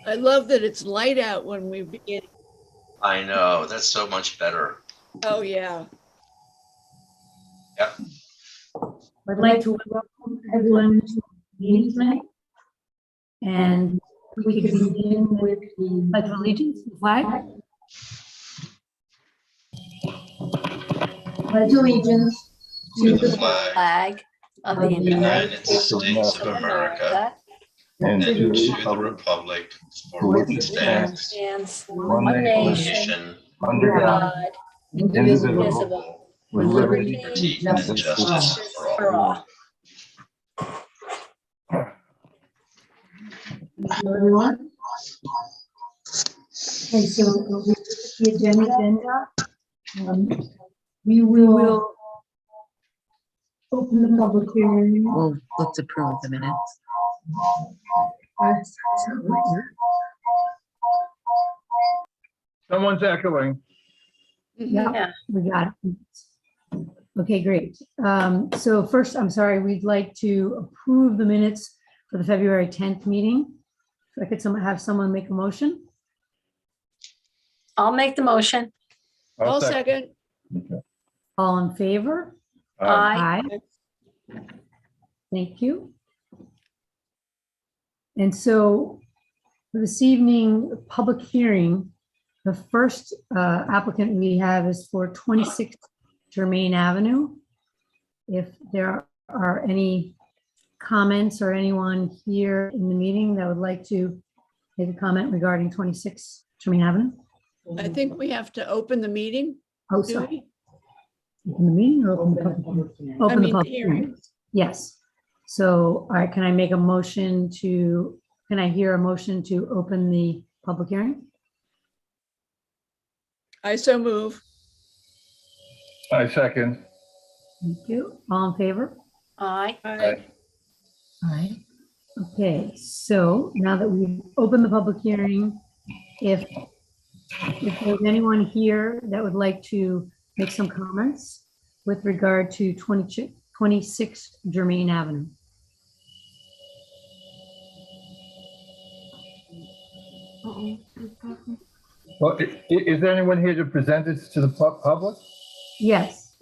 I love that it's light out when we begin. I know, that's so much better. Oh, yeah. Yep. I'd like to welcome everyone to the meeting tonight. And we could begin with the Pledge of Allegiance, the flag. Pledge allegiance To the flag of of the the United States of America and to the republic for which it stands, one one nation, nation, under God, indivisible, with liberty and justice for all. everyone. Okay, so the agenda. We will open the public hearing. Well, let's approve the minutes. Someone's echoing. Yeah, we got it. Okay, great. So first, I'm sorry, we'd like to approve the minutes for the February 10th meeting. If I could have someone make a motion. I'll make the motion. I'll second. All in favor? Aye. Thank you. And so for this evening, public hearing, the first applicant we have is for 26 Germain Avenue. If there are any comments or anyone here in the meeting that would like to make a comment regarding 26 Germain Avenue? I think we have to open the meeting. Oh, do sorry. we? Open the meeting or open the public hearing? Open the public hearing. Yes. So, all right, can I make a motion to, can I hear a motion to open the public hearing? I so move. I second. Thank you. All in favor? Aye. Aye. All right. Okay, so now that we've opened the public hearing, if there's anyone here that would like to make some comments with regard to 26 Germain Avenue. Well, is there anyone here to present this to the public? Yes.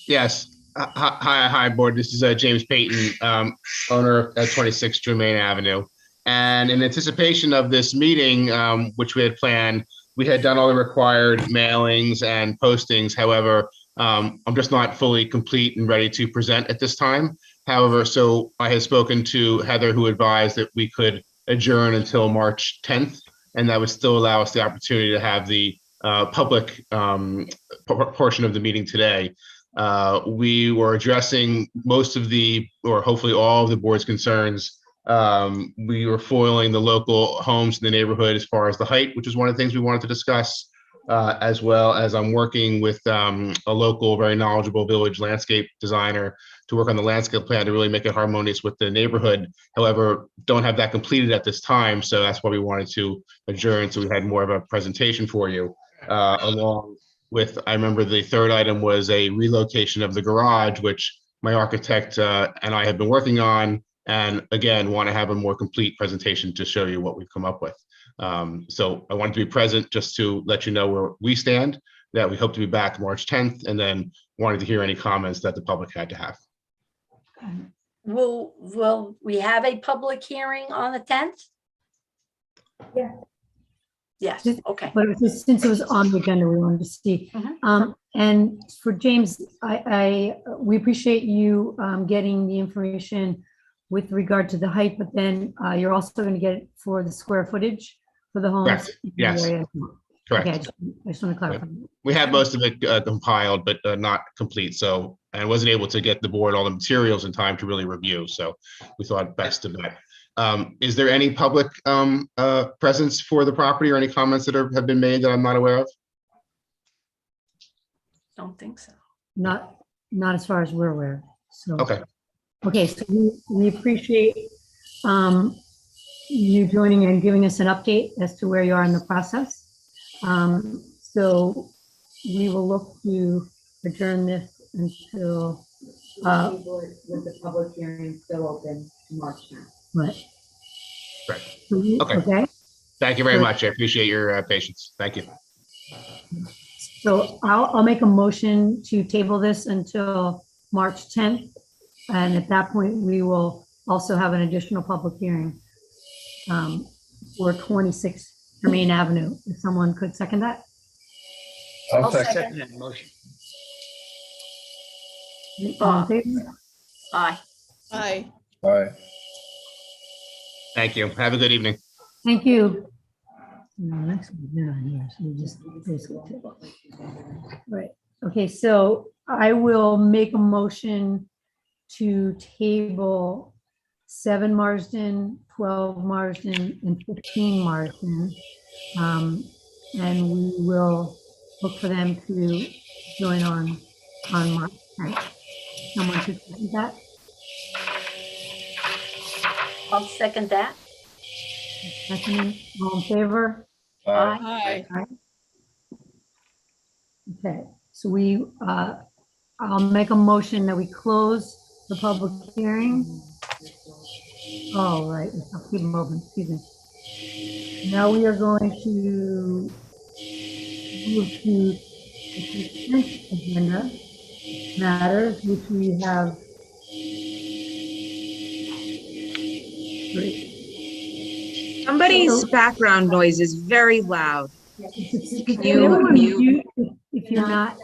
Yes. Hi, board. This is James Payton, owner of 26 Germain Avenue. And in anticipation of this meeting, which we had planned, we had done all the required mailings and postings. However, I'm just not fully complete and ready to present at this time. However, so I had spoken to Heather, who advised that we could adjourn until March 10th, and that would still allow us the opportunity to have the public portion of the meeting today. We were addressing most of the, or hopefully all of the board's concerns. We were foiling the local homes in the neighborhood as far as the height, which is one of the things we wanted to discuss, as well as I'm working with a local, very knowledgeable village landscape designer to work on the landscape plan to really make it harmonious with the neighborhood. However, don't have that completed at this time. So that's why we wanted to adjourn. So we had more of a presentation for you, along with, I remember the third item was a relocation of the garage, which my architect and I have been working on. And again, want to have a more complete presentation to show you what we've come up with. So I wanted to be present just to let you know where we stand, that we hope to be back March 10th, and then wanted to hear any comments that the public had to have. Will we have a public hearing on the 10th? Yeah. Yes, okay. But it was just, since it was on the agenda, we wanted to see. And for James, we appreciate you getting the information with regard to the height, but then you're also going to get it for the square footage for the homes. Correct. Yes. Correct. Okay, I just want to clarify. We have most of it compiled, but not complete. So, and wasn't able to get the board all the materials in time to really review. So we thought best of that. Is there any public presence for the property or any comments that have been made that I'm not aware of? Don't think so. Not as far as we're aware. So Okay. So we appreciate you joining and giving us an update as to where you are in the process. So we will look to adjourn this until with the public hearing still open March 10th. Right. Right. Okay. Thank you very much. I appreciate your patience. Thank you. So I'll make a motion to table this until March 10th. And at that point, we will also have an additional public hearing for 26 Germain Avenue. If someone could second that? I'll second. second. That motion. All in favor? Aye. Aye. Aye. Thank you. Have a good evening. Thank you. No, next one's not on here, so we just basically table. Right, okay, so I will make a motion to table 7 Marsden, 12 Marsden, and 15 Marsden. And we will look for them to join on March 10th. Someone should second that? I'll second that. Second, all in favor? Aye. Aye. Okay, so I'll make a motion that we close the public hearing. Oh, right, I'll keep them open, excuse me. Now we are going to move to the consent agenda matters, which we have three. Somebody's background noise is very loud. Can you everyone mute? mute if you're not,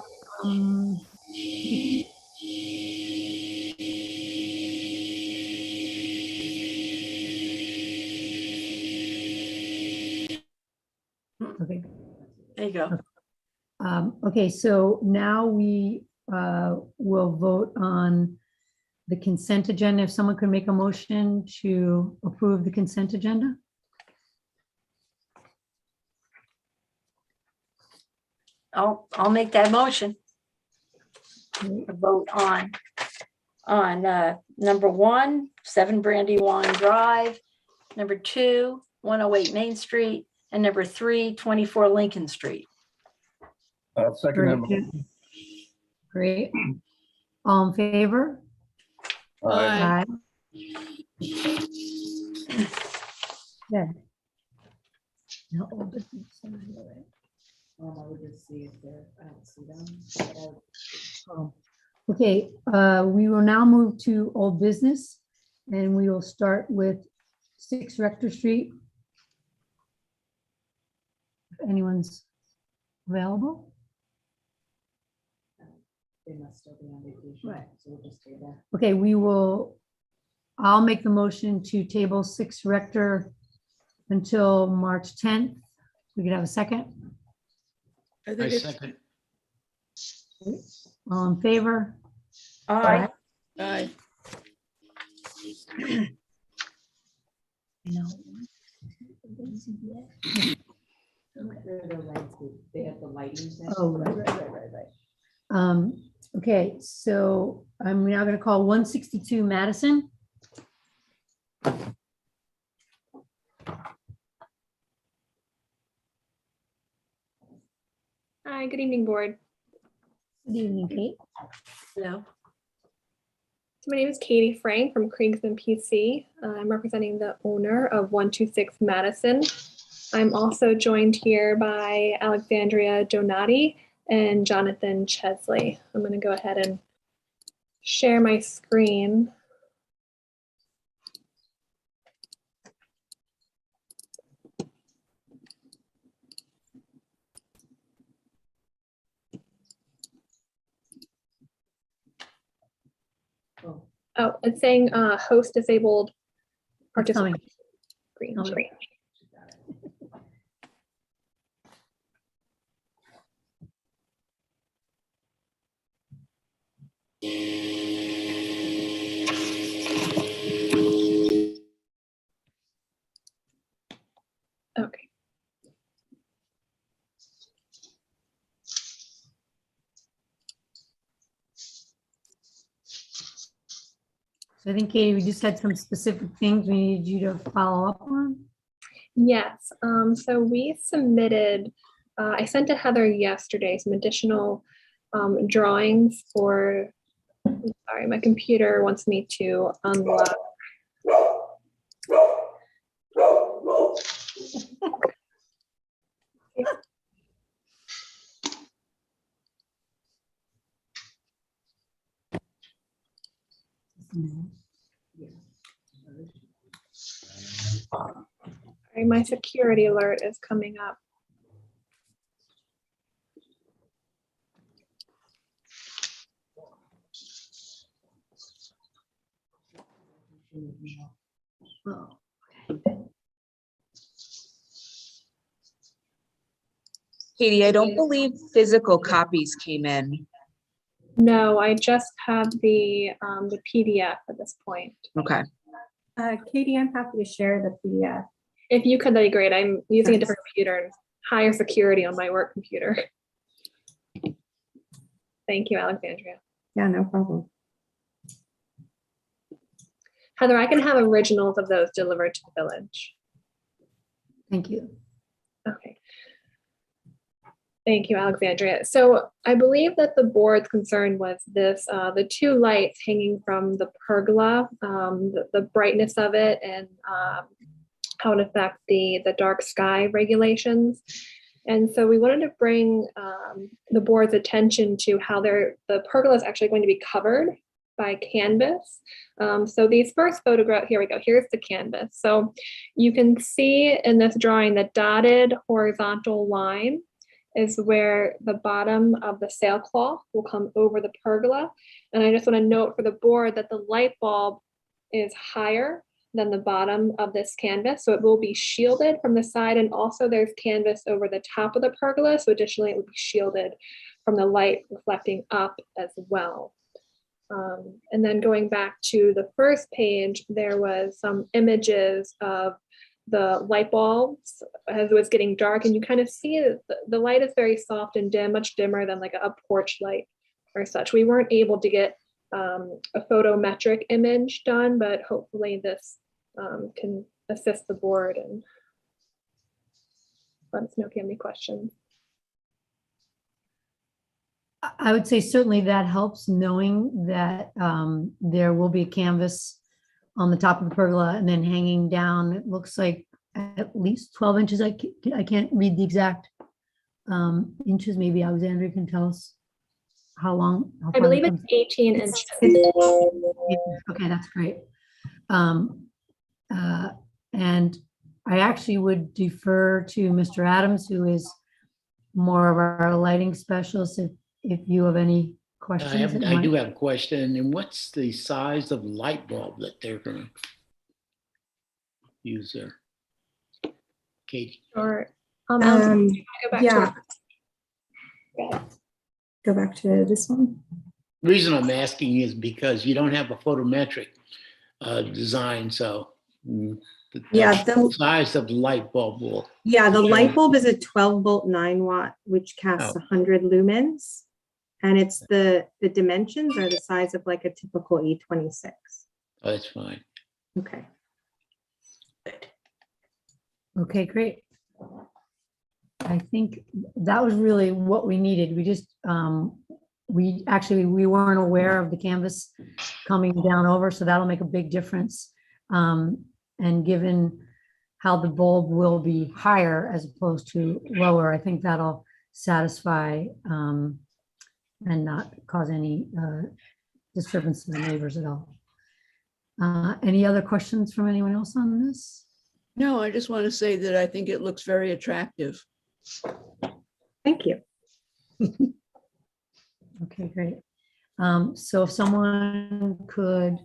okay. There you go. Okay, so now we will vote on the consent agenda. If someone could make a motion to approve the consent agenda? I'll make that motion. Great. To vote on number 1, 7 Brandywine Drive, number 2, 108 Main Street, and number 3, 24 Lincoln Street. I'll second Very that. good. motion. Great. All in favor? Aye. Good. No old business. I would just see if they're, I don't see them. Oh, okay, we will now move to old business, and we will start with 6 Rector Street. If anyone's available. They must still be on vacation, Right. so we'll just stay there. Okay, I'll make the motion to table 6 Rector until March 10th. We could have a second. I I think it's, second. All in favor? Aye. aye. No. The lights, they have the lighting. thing. Oh, right. Okay, so I'm now gonna call 162 Madison. Hi, good evening, board. Good evening, Kate. No. So my name is Katie Frank from Kriegs and PC. I'm representing the owner of 126 Madison. I'm also joined here by Alexandria Donati and Jonathan Chesley. I'm going to go ahead and share my screen. Oh, it's saying host disabled Coming. participant screen. Coming. Great. Okay. So I think, Katie, we just had some specific things we needed you to follow up on. Yes, so we submitted, I sent to Heather yesterday some additional drawings for, sorry, my computer wants me to unlock. Sorry, my security alert is coming up. Katie, I don't believe physical copies came in. No, I just have the PDF at this point. Okay. Katie, I'm happy to share the PDF. If you could, that'd be great. I'm using a different computer and higher security on my work computer. Thank you, Alexandria. Yeah, no problem. Heather, I can have originals of those delivered to the village. Thank you. Okay. Thank you, Alexandria. So I believe that the board's concern was this, the two lights hanging from the pergola, the brightness of it and how it affects the dark sky regulations. And so we wanted to bring the board's attention to how the pergola is actually going to be covered by canvas. So these first photograph, here we go, here's the canvas. So you can see in this drawing the dotted horizontal line is where the bottom of the sailcloth will come over the pergola. And I just want to note for the board that the light bulb is higher than the bottom of this canvas. So it will be shielded from the side, and also there's canvas over the top of the pergola. So additionally, it would be shielded from the light reflecting up as well. And then going back to the first page, there was some images of the light bulbs as it was getting dark, and you kind of see that the light is very soft and dim, much dimmer than like a porch light or such. We weren't able to get a photometric image done, but hopefully this can assist the board and let us know if you have any questions. I would say certainly that helps, knowing that there will be a canvas on the top of the pergola and then hanging down. It looks like at least 12 inches. I can't read the exact inches. Maybe Alexandria can tell us how long. I believe it's 18 inches. Okay, that's great. And I actually would defer to Mr. Adams, who is more of our lighting specialist, if you have any questions. I do have a question. And what's the size of light bulb that they're going to use there? Katie? Or Go back to this one. The reason I'm asking is because you don't have a photometric design, so the size of the light bulb will. Yeah, the light bulb is a 12-volt 9-watt, which casts 100 lumens. And it's the dimensions are the size of like a typical E26. Oh, that's fine. Okay. Okay, great. I think that was really what we needed. We just, we weren't aware of the canvas coming down over, so that'll make a big difference. And given how the bulb will be higher as opposed to lower, I think that'll satisfy and not cause any disturbance to the neighbors at all. Any other questions from anyone else on this? No, I just want to say that I think it looks very attractive. Thank you. Okay, great. So if someone could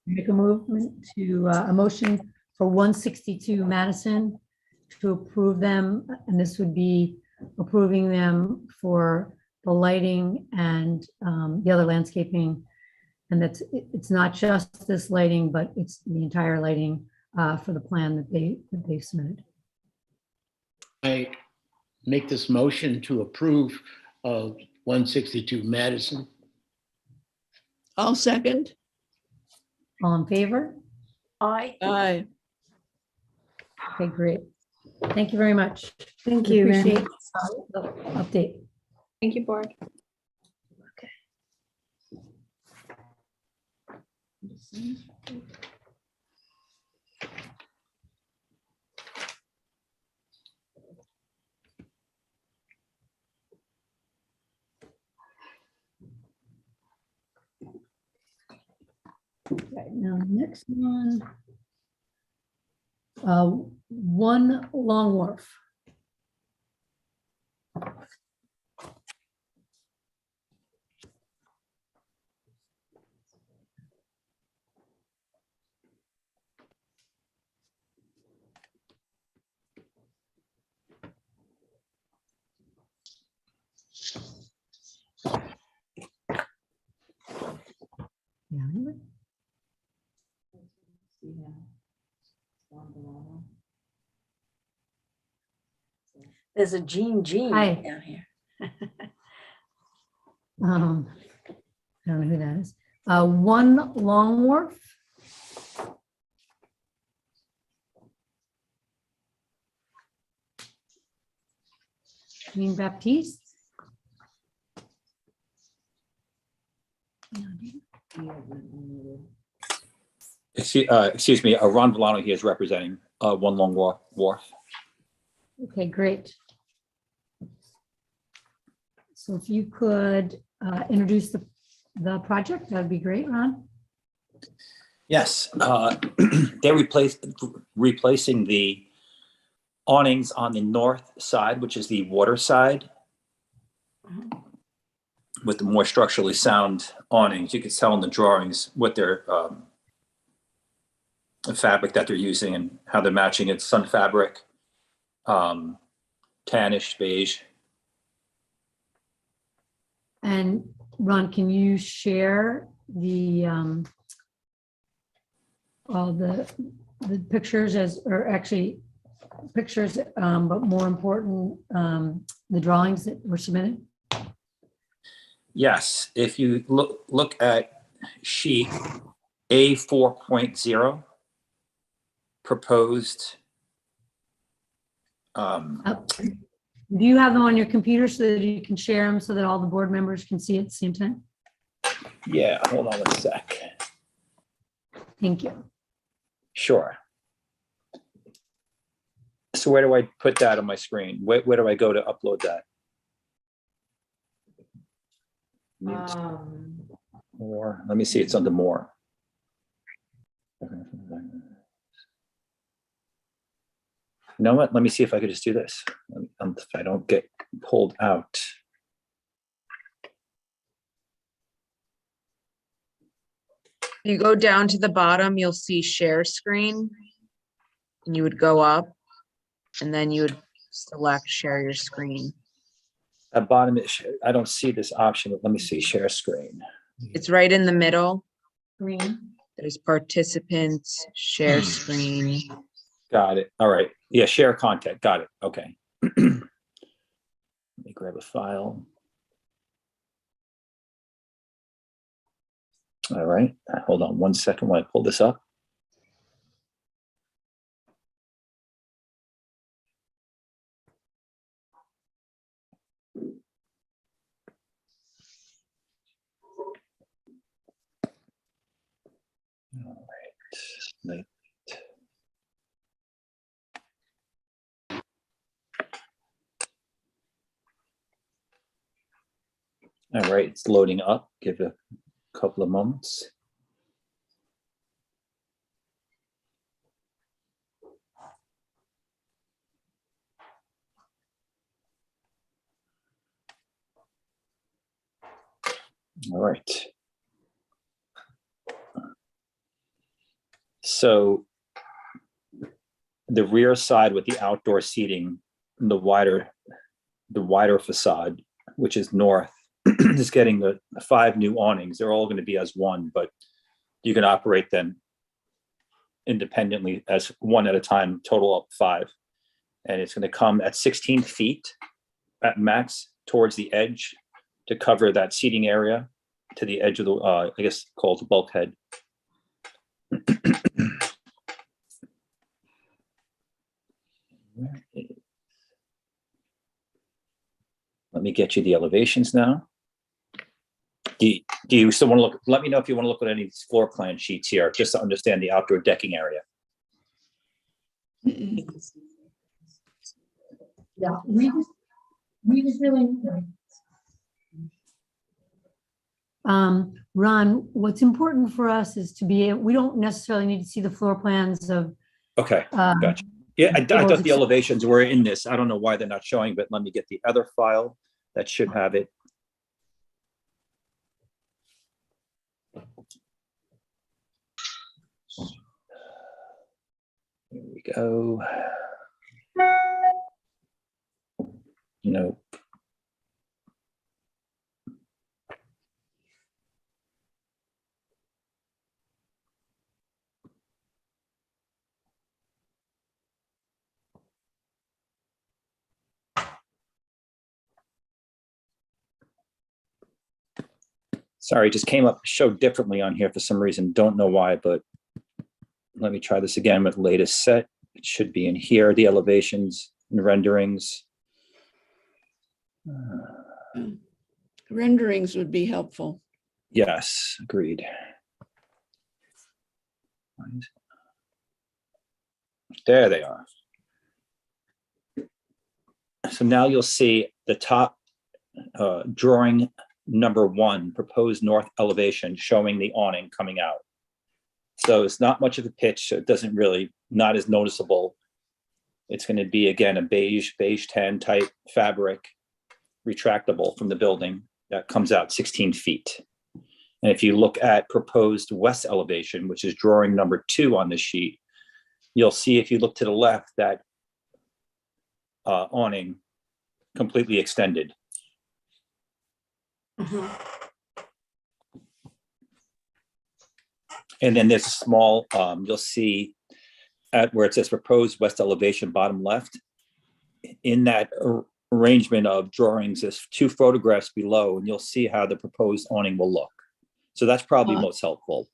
make a movement to a motion for 162 Madison to approve them, and this would be approving them for the lighting and the other landscaping, and it's not just this lighting, but it's the entire lighting for the plan that they submitted. I make this motion to approve 162 Madison. I'll second. All in favor? Aye. Aye. Okay, great. Thank you very much. Thank We you. appreciate the update. Thank you, board. Okay, now next one. One Long Wharf. Yeah. There's a Jean Hi. down here. I don't know who that is. One Long Wharf. Jean Baptiste. Excuse me, Ron Villano here is representing One Long Wharf. Okay, great. So if you could introduce the project, that'd be great, Ron. Yes, they're replacing the awnings on the north side, which is the water side, with the more structurally sound awnings. You can tell in the drawings what their fabric that they're using and how they're matching it. Sun fabric, tannish beige. And Ron, can you share all the pictures or actually pictures, but more important, the drawings that were submitted? Yes, if you look at sheet A4.0, proposed. Do you have them on your computer so that you can share them so that all the board members can see at the same time? Yeah, hold on 1 sec. Thank you. Sure. So where do I put that on my screen? Where do I go to upload that? More. Let me see. It's under more. You know what? Let me see if I could just do this. If I don't get pulled out. You go down to the bottom, you'll see share screen. And you would go up and then you would select share your screen. At bottom, I don't see this option, but let me see, share screen. It's right in the middle. Green. There's participants, share screen. Got it. All right. Yeah, share content. Got it. Okay. Let me grab a file. All right. Hold on 1 second while I pull this up. All right. All right, it's loading up. Give it a couple of moments. All right. So the rear side with the outdoor seating, the wider facade, which is north, is getting the 5 new awnings. They're all going to be as one, but you can operate them independently as one at a time, total of 5. And it's going to come at 16 feet at max towards the edge to cover that seating area to the edge of the, I guess called the bulkhead. Let me get you the elevations now. Do you still want to look? Let me know if you want to look at any of these floor plan sheets here, just to understand the outdoor decking area. Yeah, we just really. Ron, what's important for us is to be, we don't necessarily need to see the floor plans of. Okay, um, gotcha. Yeah, I thought the except- elevations were in this. I don't know why they're not showing, but let me get the other file that should have it. Here we go. No. Sorry, it just came up, showed differently on here for some reason. Don't know why, but let me try this again with latest set. It should be in here, the elevations and renderings. Renderings would be helpful. Yes, agreed. There they are. So now you'll see the top drawing number 1, proposed north elevation, showing the awning coming out. So it's not much of a pitch. So it doesn't really, not as noticeable. It's going to be, again, a beige tan type fabric, retractable from the building that comes out 16 feet. And if you look at proposed west elevation, which is drawing number 2 on the sheet, you'll see if you look to the left that awning completely extended. And then there's a small, you'll see at where it says proposed west elevation, bottom left, in that arrangement of drawings, there's 2 photographs below, and you'll see how the proposed awning will look. So that's probably most helpful.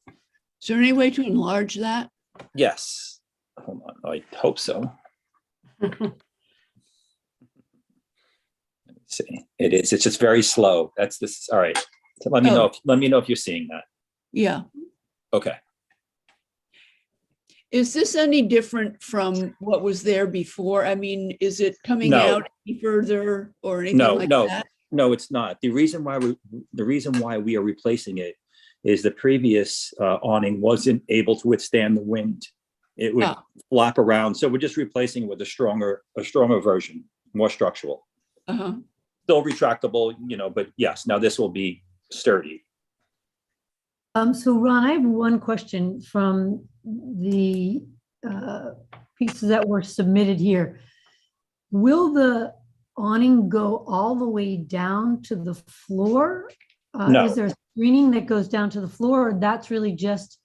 Is there any way to enlarge that? Yes. Hold on, I hope so. Let me see. It is. It's just very slow. That's this. All right. So let me know. Let me know if you're seeing that. Yeah. Okay. Is this any different from what was there before? I mean, is it coming No. out any further or anything like that? No, it's not. The reason why we are replacing it is the previous awning wasn't able to withstand the wind. It would flop around. So we're just replacing it with a stronger version, more structural. Still retractable, but yes, now this will be sturdy. So Ron, I have one question from the pieces that were submitted here. Will the awning go all the way down to the floor? No. Is there a screening that goes down to the floor, or that's really just,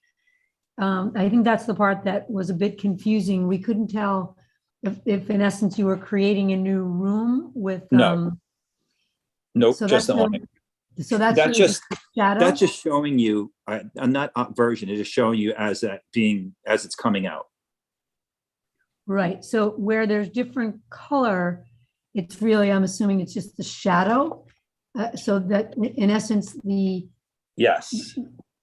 I think that's the part that was a bit confusing. We couldn't tell if in essence you were creating a new room with. No. Nope, so just the that's awning. So that's That's really just shadow? That's just showing you on that version. It is showing you as it's coming out. Right. So where there's different color, it's really, I'm assuming it's just the shadow. So that in essence, Yes.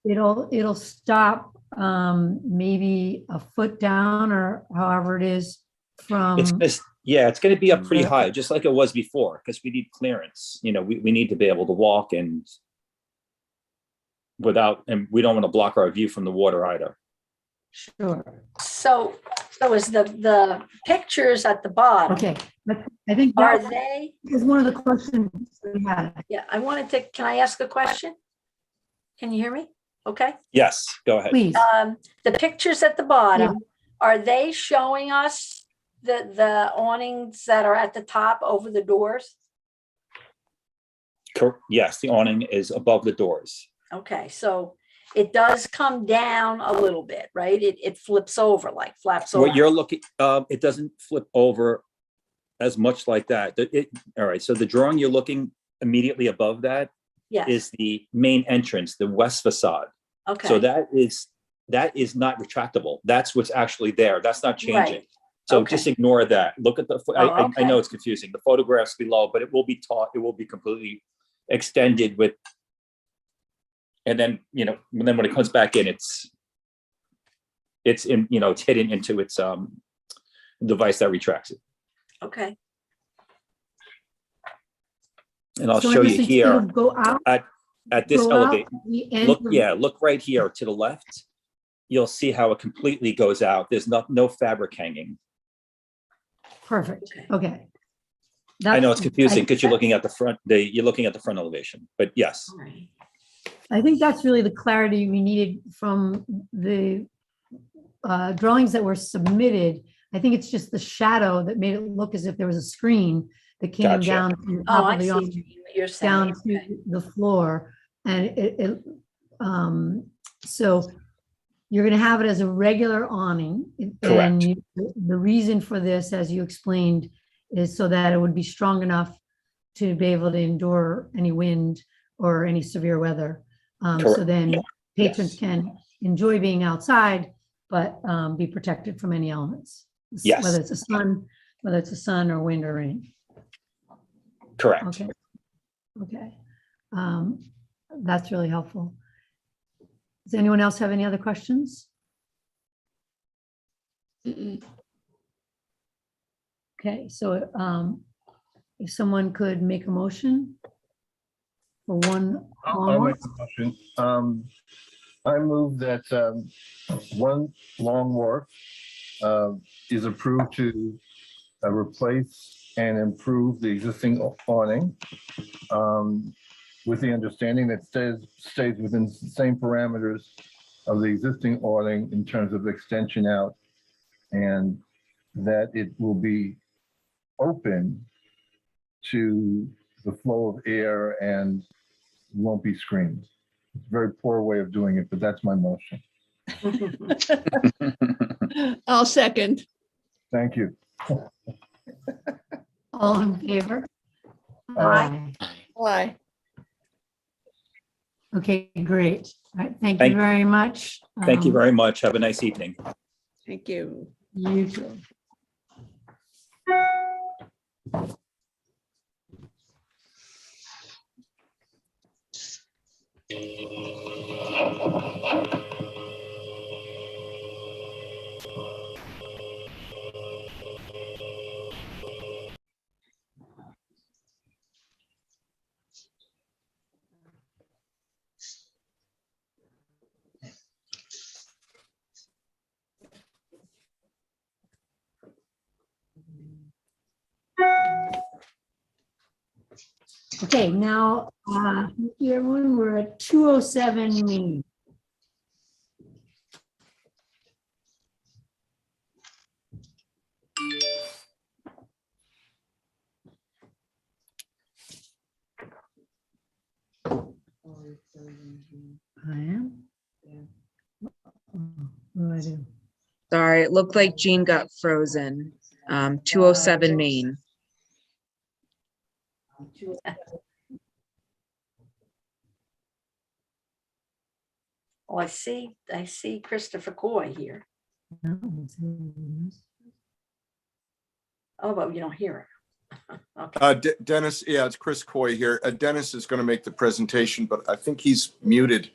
it'll stop maybe a foot down or however it is from. It's going to be up pretty high, just like it was before, because we need clearance. We need to be able to walk and we don't want to block our view from the water either. Sure. So is the pictures at the bottom? Okay. I think Are that they? is one of the questions we had. Yeah, can I ask a question? Can you hear me? Okay. Yes, go ahead. Please. The pictures at the bottom, are they showing us the awnings that are at the top over the doors? Yes, the awning is above the doors. Okay, so it does come down a little bit, right? It flips over, like flaps over. What you're looking, it doesn't flip over as much like that. All right, so the drawing you're looking immediately above that is the main entrance, the west facade. Okay. So that is not retractable. That's what's actually there. That's not changing. Right. So just ignore that. Look at I know it's confusing. The photographs below, but it will be completely extended with, and then, then when it comes back in, it's in, it's hidden into its device that retracts it. Okay. And I'll show you here. Go out? At this Go out elevation, the end look, of- yeah, look right here to the left. You'll see how it completely goes out. There's no fabric hanging. Perfect, okay. I know it's That's- confusing because you're looking at the front, you're looking at the front elevation, but yes. All right. I think that's really the clarity we needed from the drawings that were submitted. I think it's just the shadow that made it look as if there was a screen that came Gotcha. down from the Oh, top I of the see awning what you're saying. down Okay. to the floor. And so you're gonna have it as a regular awning. Correct. The reason for this, as you explained, is so that it would be strong enough to be able to endure any wind or any severe weather. So Correct. then patrons Yes. can enjoy being outside, but be protected from any elements. Yes. Whether it's a sun or wind or rain. Correct. Okay. Okay. That's really helpful. Does anyone else have any other questions? Mm-mm. Okay, so if someone could make a motion for one I'll long make the motion. I move that one Long Wharf is approved to replace and improve the existing awning with the understanding that stays within the same parameters of the existing awning in terms of extension out, and that it will be open to the flow of air and won't be screened. It's a very poor way of doing it, but that's my motion. I'll second. Thank you. All in favor? Aye. Why? Okay, great. All right, thank Thank- you very much. Thank you very much. Have a nice evening. Thank you. You too. Okay, now, thank you, everyone, we're at 207 Main. I am? What do I do? Sorry, it looked like Jean got frozen. 207 Main. Oh, I see Christopher Coy here. No, it's- Oh, but you don't hear it. Okay. Dennis, yeah, it's Chris Coy here. Dennis is going to make the presentation, but I think he's muted.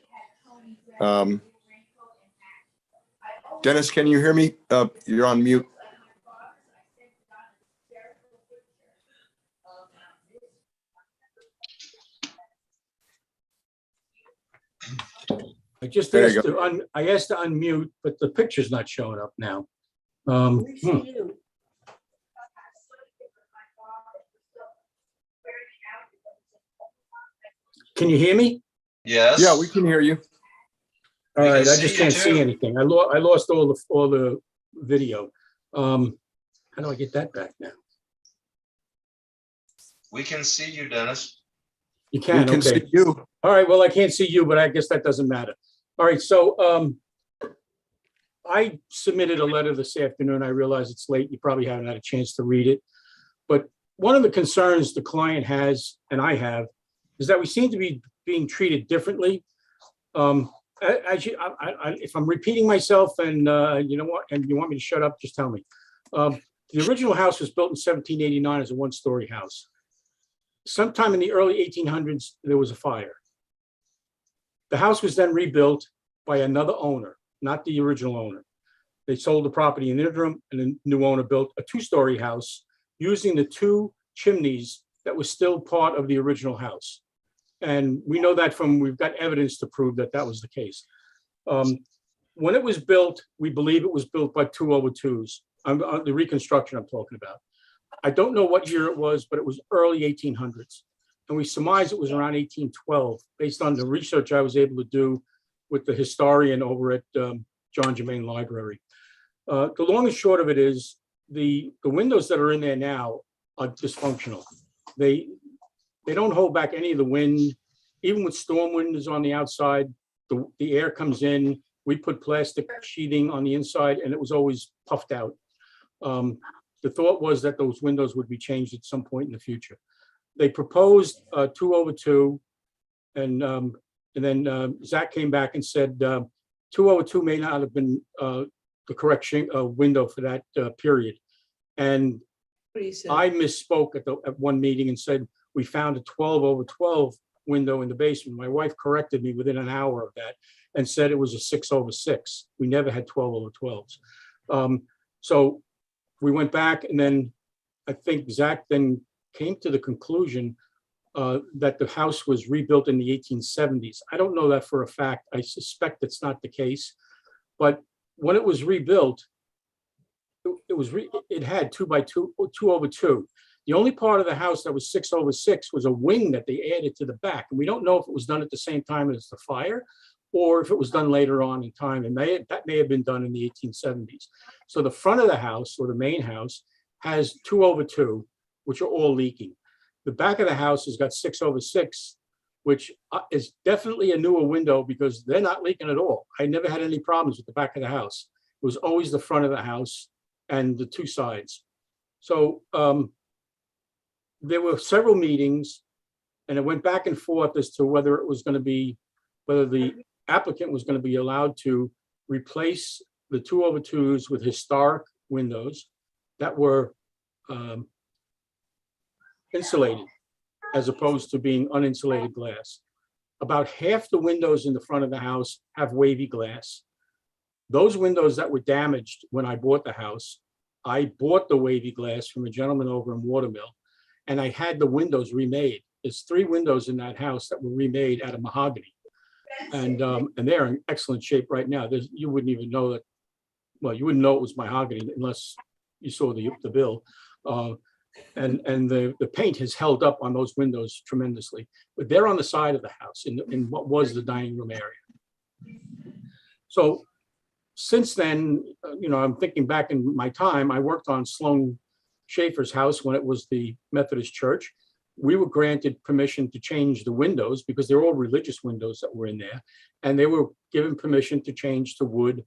Dennis, can you hear me? You're on mute. I just There asked you to I asked to unmute, but the picture's not showing up now. We see you. Can you hear me? Yes. Yeah, we can hear you. All We can right, I see just you can't too. see anything. I lost all the video. How do I get that back now? We can see you, Dennis. You We can, can okay. see you. All right, well, I can't see you, but I guess that doesn't matter. All right, so I submitted a letter this afternoon. I realize it's late. You probably haven't had a chance to read it. But one of the concerns the client has, and I have, is that we seem to be being treated differently. If I'm repeating myself and you know what, and you want me to shut up, just tell me. The original house was built in 1789 as a one-story house. Sometime in the early 1800s, there was a fire. The house was then rebuilt by another owner, not the original owner. They sold the property in the interim, and the new owner built a two-story house using the two chimneys that was still part of the original house. And we know that we've got evidence to prove that that was the case. When it was built, we believe it was built by 202s. The reconstruction I'm talking about. I don't know what year it was, but it was early 1800s. And we surmise it was around 1812, based on the research I was able to do with the historian over at John Germain Library. The long and short of it is the windows that are in there now are dysfunctional. They don't hold back any of the wind. Even with storm windows on the outside, the air comes in. We put plastic sheathing on the inside and it was always puffed out. The thought was that those windows would be changed at some point in the future. They proposed 202 and then Zach came back and said 202 may not have been the correct window for that period. And I misspoke at one meeting and said, we found a 12/12 window in the basement. My wife corrected me within an hour of that and said it was a 6/6. We never had 12/12s. So we went back and then I think Zach then came to the conclusion that the house was rebuilt in the 1870s. I don't know that for a fact. I suspect it's not the case. But when it was rebuilt, it had 2/2. The only part of the house that was 6/6 was a wing that they added to the back. And we don't know if it was done at the same time as the fire or if it was done later on in time. And that may have been done in the 1870s. So the front of the house or the main house has 2/2, which are all leaking. The back of the house has got 6/6, which is definitely a newer window because they're not leaking at all. I never had any problems with the back of the house. It was always the front of the house and the two sides. So there were several meetings and it went back and forth as to whether the applicant was going to be allowed to replace the 2/2s with historic windows that were insulated as opposed to being uninsulated glass. About half the windows in the front of the house have wavy glass. Those windows that were damaged when I bought the house, I bought the wavy glass from a gentleman over in Watermill, and I had the windows remade. There's 3 windows in that house that were remade out of mahogany. And they're in excellent shape right now. You wouldn't even know that, well, you wouldn't know it was mahogany unless you saw the bill. And the paint has held up on those windows tremendously, but they're on the side of the house in what was the dining room area. So since then, I'm thinking back in my time, I worked on Sloan Schaefer's house when it was the Methodist church. We were granted permission to change the windows because they're all religious windows that were in there. And they were given permission to change to wood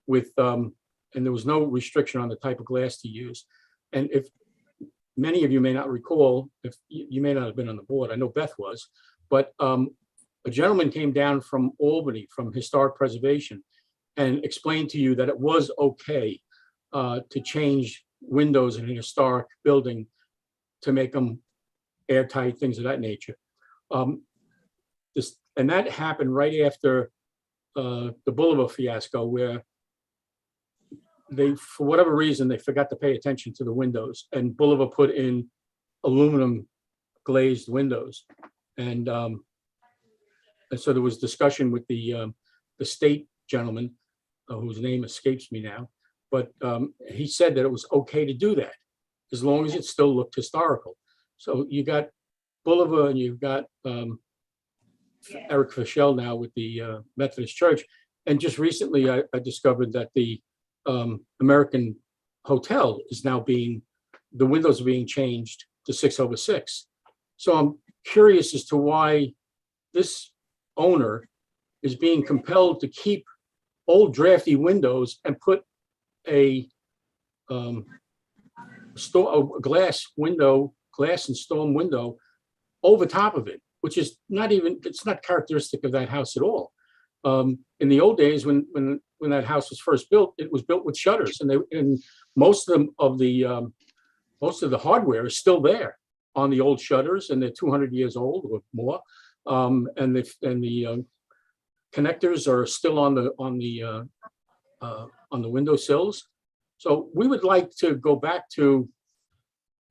with, and there was no restriction on the type of glass to use. And if many of you may not recall, if you may not have been on the board, I know Beth was, but a gentleman came down from Albany from Historic Preservation and explained to you that it was okay to change windows in a historic building to make them airtight, things of that nature. And that happened right after the Boulevard fiasco, where they, for whatever reason, they forgot to pay attention to the windows, and Boulevard put in aluminum glazed windows. And so there was discussion with the state gentleman, whose name escapes me now, but he said that it was okay to do that as long as it still looked historical. So you got Boulevard and you've got Eric Fischel now with the Methodist Church. And just recently I discovered that the American Hotel is now the windows are being changed to 6/6. So I'm curious as to why this owner is being compelled to keep old drafty windows and put a glass and stone window over top of it, which is it's not characteristic of that house at all. In the old days, when that house was first built, it was built with shutters, and most of the hardware is still there on the old shutters, and they're 200 years old or more, and the connectors are still on the windowsills. So we would like to go back to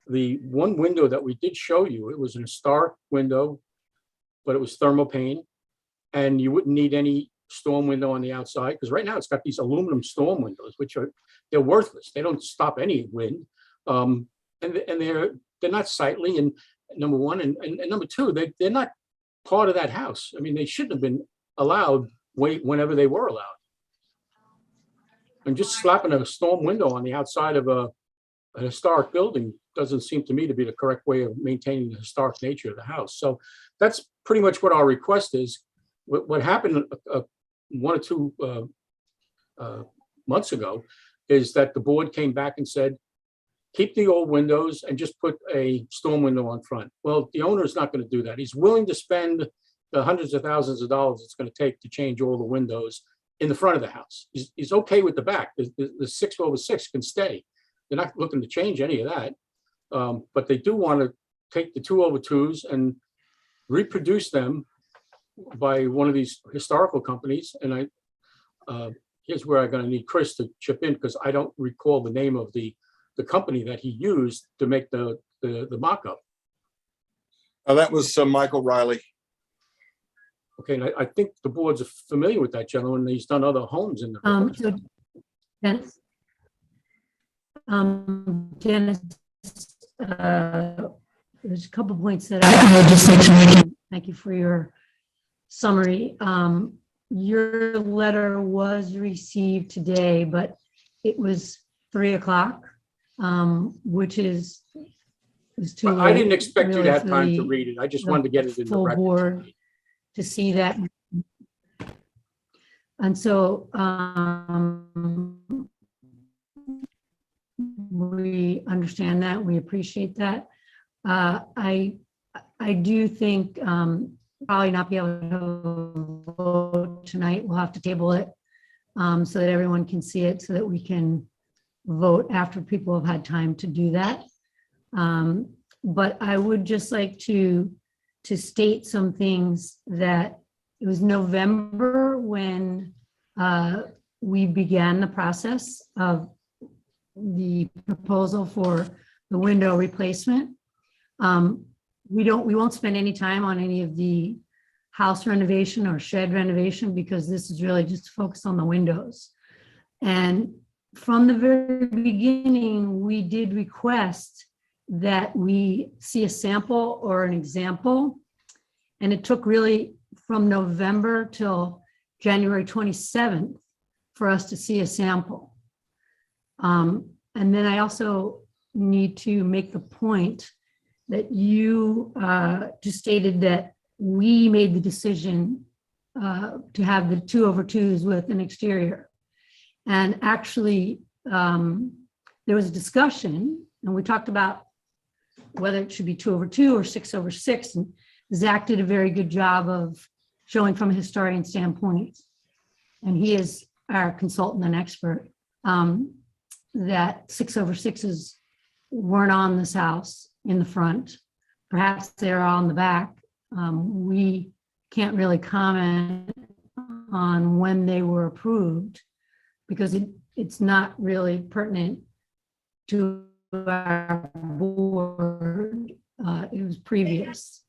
the one window that we did show you. It was an historic window but it was thermopane, and you wouldn't need any storm window on the outside, because right now it's got these aluminum storm windows, they're worthless. They don't stop any wind. And they're not sightly, and number one, and number two, they're not part of that house. I mean, they shouldn't have been allowed whenever they were allowed. And just slapping a storm window on the outside of a historic building doesn't seem to me to be the correct way of maintaining the historic nature of the house. So that's pretty much what our request is. What happened 1 or 2 months ago is that the board came back and said, keep the old windows and just put a storm window on front. Well, the owner is not going to do that. He's willing to spend the hundreds of thousands of dollars it's going to take to change all the windows in the front of the house. He's okay with the back. The 6x6 can stay. They're not looking to change any of that. But they do want to take the 2x2s and reproduce them by one of these historical companies. And here's where I'm going to need Chris to chip in, because I don't recall the name of the company that he used to make the mock-up. That was Michael Riley. Okay, and I think the board's familiar with that gentleman. He's done other homes in the village. So Dennis, Dennis, there's a couple points that I would just like to mention. Thank you for your summary. Your letter was received today, but it was 3 o'clock, which is too late. I didn't expect you to have time to really read it. I just wanted to get it in the full record. board to see that. And so we understand that, we appreciate that. I do think probably not be able to vote tonight. We'll have to table it so that everyone can see it, so that we can vote after people have had time to do that. But I would just like to state some things. That it was November when we began the process of the proposal for the window replacement. We won't spend any time on any of the house renovation or shed renovation, because this is really just focused on the windows. And from the very beginning, we did request that we see a sample or an example. And it took really from November till January 27th for us to see a sample. And then I also need to make the point that you just stated that we made the decision to have the 2x2s with an exterior. And actually, there was a discussion, and we talked about whether it should be 2x2 or 6x6. And Zach did a very good job of showing from a historian standpoint, and he is our consultant and expert, that 6x6s weren't on this house in the front. Perhaps they're on the back. We can't really comment on when they were approved, because it's not really pertinent to our board. It was previous.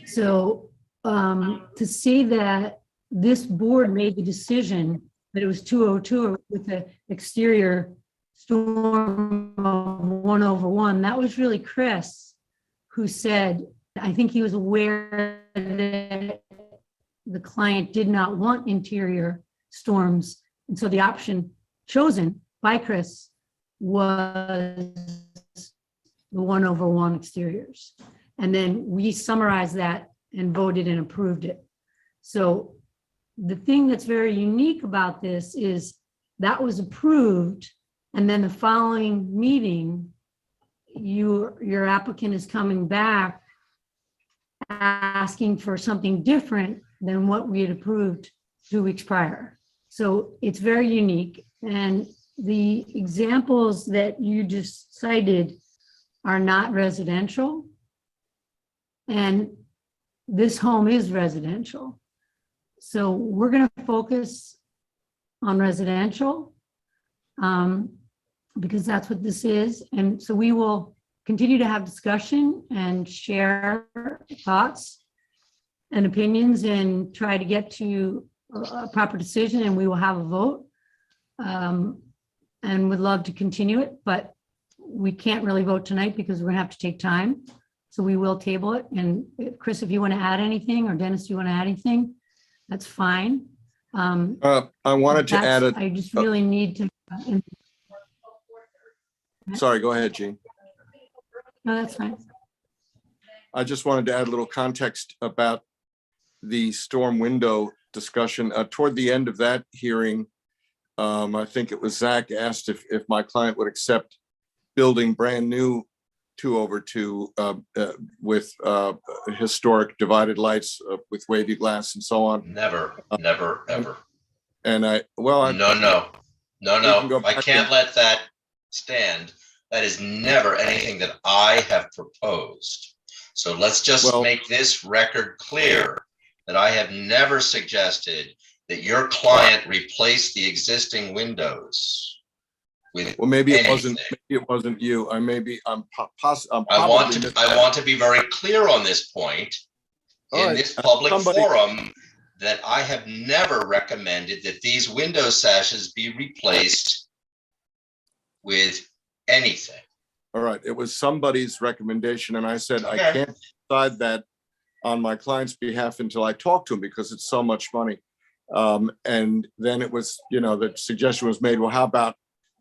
So to say that this board made the decision that it was 202 with the exterior storm of 1/1, that was really Chris who said, I think he was aware that the client did not want interior storms. And so the option chosen by Chris was the 1/1 exteriors. And then we summarized that and voted and approved it. So the thing that's very unique about this is that was approved, and then the following meeting, your applicant is coming back asking for something different than what we had approved 2 weeks prior. So it's very unique. And the examples that you just cited are not residential. And this home is residential. So we're going to focus on residential because that's what this is. And so we will continue to have discussion and share thoughts. and opinions and try to get to a proper decision, and we will have a vote. And would love to continue it, but we can't really vote tonight because we're gonna have to take time. So we will table it. And Chris, if you want to add anything, or Dennis, you want to add anything, that's fine. I wanted to add I just really need to. Sorry, go ahead, Gene. No, that's fine. I just wanted to add a little context about the storm window discussion. Toward the end of that hearing, I think it was Zach asked if my client would accept building brand new 2/2 with historic divided lights with wavy glass and so on. Never, never, ever. And No. I can't let that stand. That is never anything that I have proposed. So let's just make this record clear that I have never suggested that your client replace the existing windows with. Well, maybe it anything. wasn't you. I want to be very clear on this point in this public forum that I have never recommended that these window sashes be replaced with anything. All right, it was somebody's recommendation, and I said I can't decide that on my client's behalf until I talk to him because it's so much money. And then it was, the suggestion was made, well, how about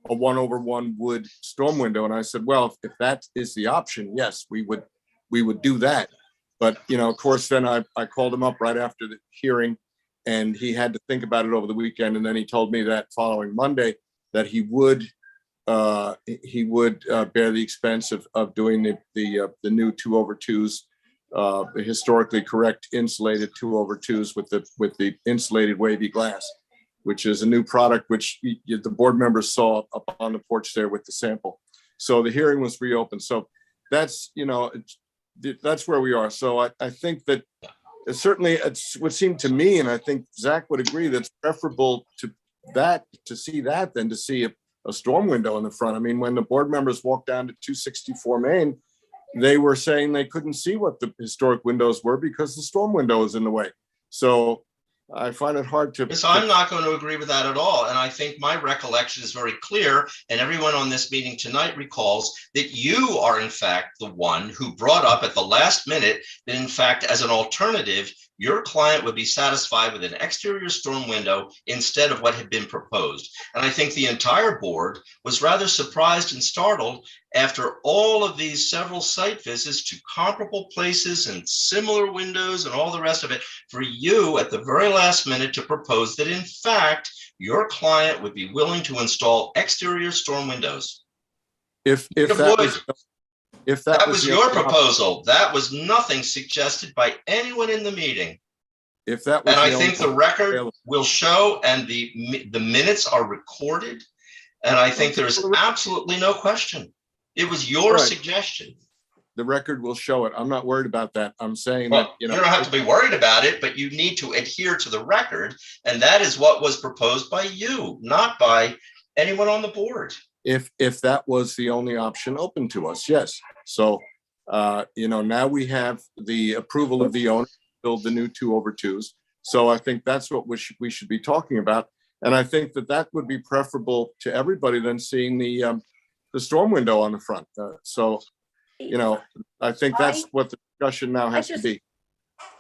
a 1/1 wood storm window? And I said, well, if that is the option, yes, we would do that. But, of course, then I called him up right after the hearing, and he had to think about it over the weekend. And then he told me that following Monday that he would bear the expense of doing the new 2/2s, the historically correct insulated 2/2s with the insulated wavy glass, which is a new product which the board members saw up on the porch there with the sample. So the hearing was reopened. So that's that's where we are. So I think that certainly it would seem to me, and I think Zach would agree, that's preferable to see that than to see a storm window in the front. I mean, when the board members walked down to 264 Main, they were saying they couldn't see what the historic windows were because the storm window was in the way. So I find it hard to. So I'm not going to agree with that at all. And I think my recollection is very clear. And everyone on this meeting tonight recalls that you are, in fact, the one who brought up at the last minute that, in fact, as an alternative, your client would be satisfied with an exterior storm window instead of what had been proposed. And I think the entire board was rather surprised and startled after all of these several site visits to comparable places and similar windows and all the rest of it, for you at the very last minute to propose that, in fact, your client would be willing to install exterior storm windows. If that was your proposal, that was nothing suggested by anyone in the meeting. If that was, and I think the record will show, and the minutes are recorded, and I think there's absolutely no question. It was your suggestion. The record will show it. I'm not worried about that. I'm saying that you don't have to be worried about it, but you need to adhere to the record, and that is what was proposed by you, not by anyone on the board. If that was the only option open to us, yes. So, now we have the approval of the owner to build the new 2/2s. So I think that's what we should be talking about. And I think that would be preferable to everybody than seeing the storm window on the front. I think that's what the discussion now has to be.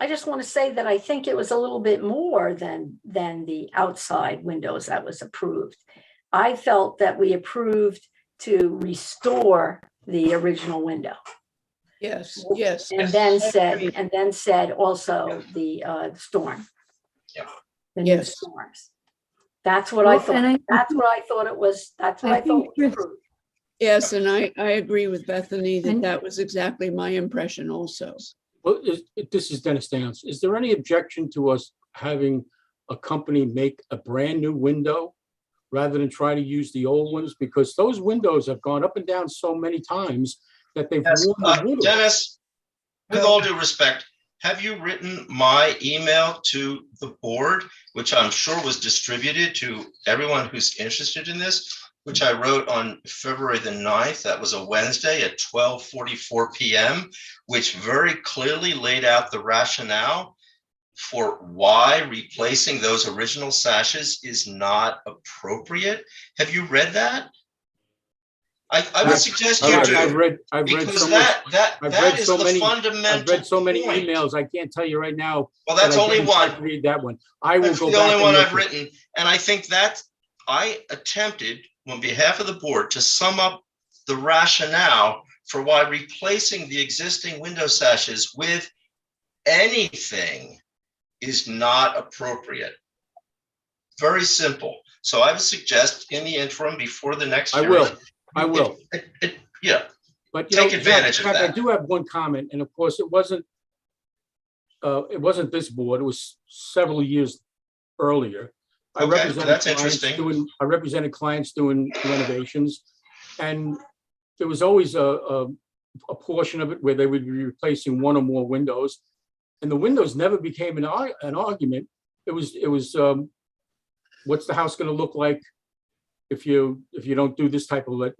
I just want to say that I think it was a little bit more than the outside windows that was approved. I felt that we approved to restore the original window. Yes. And then said also the storm. Yeah. The new storms. That's what I thought. That's what I thought it was. That's what I thought was approved. Yes, and I agree with Bethany that was exactly my impression also. Well, this is Dennis Downs. Is there any objection to us having a company make a brand new window rather than try to use the old ones? Because those windows have gone up and down so many times that they've worn the wood off. Dennis, with all due respect, have you written my email to the board, which I'm sure was distributed to everyone who's interested in this, which I wrote on February the 9th, that was a Wednesday at 12:44 p.m., which very clearly laid out the rationale for why replacing those original sashes is not appropriate? Have you read that? I would suggest you do. I've read Because so much. that I've read is so the many. fundamental I've read so many point. emails. I can't tell you right now. Well, that's that I only didn't one. read that one. I will That's go the back only and one look I've at it. written. And I think that I attempted on behalf of the board to sum up the rationale for why replacing the existing window sashes with anything is not appropriate. Very simple. So I would suggest in the interim before the next I hearing. will. Yeah. But you Take know, advantage of Jack, I that. do have one comment, and of course, it wasn't this board. It was several years earlier. Okay, that's interesting. I represented clients doing renovations, and there was always a portion of it where they would be replacing one or more windows, and the windows never became an argument. It was what's the house going to look like if you don't do this type of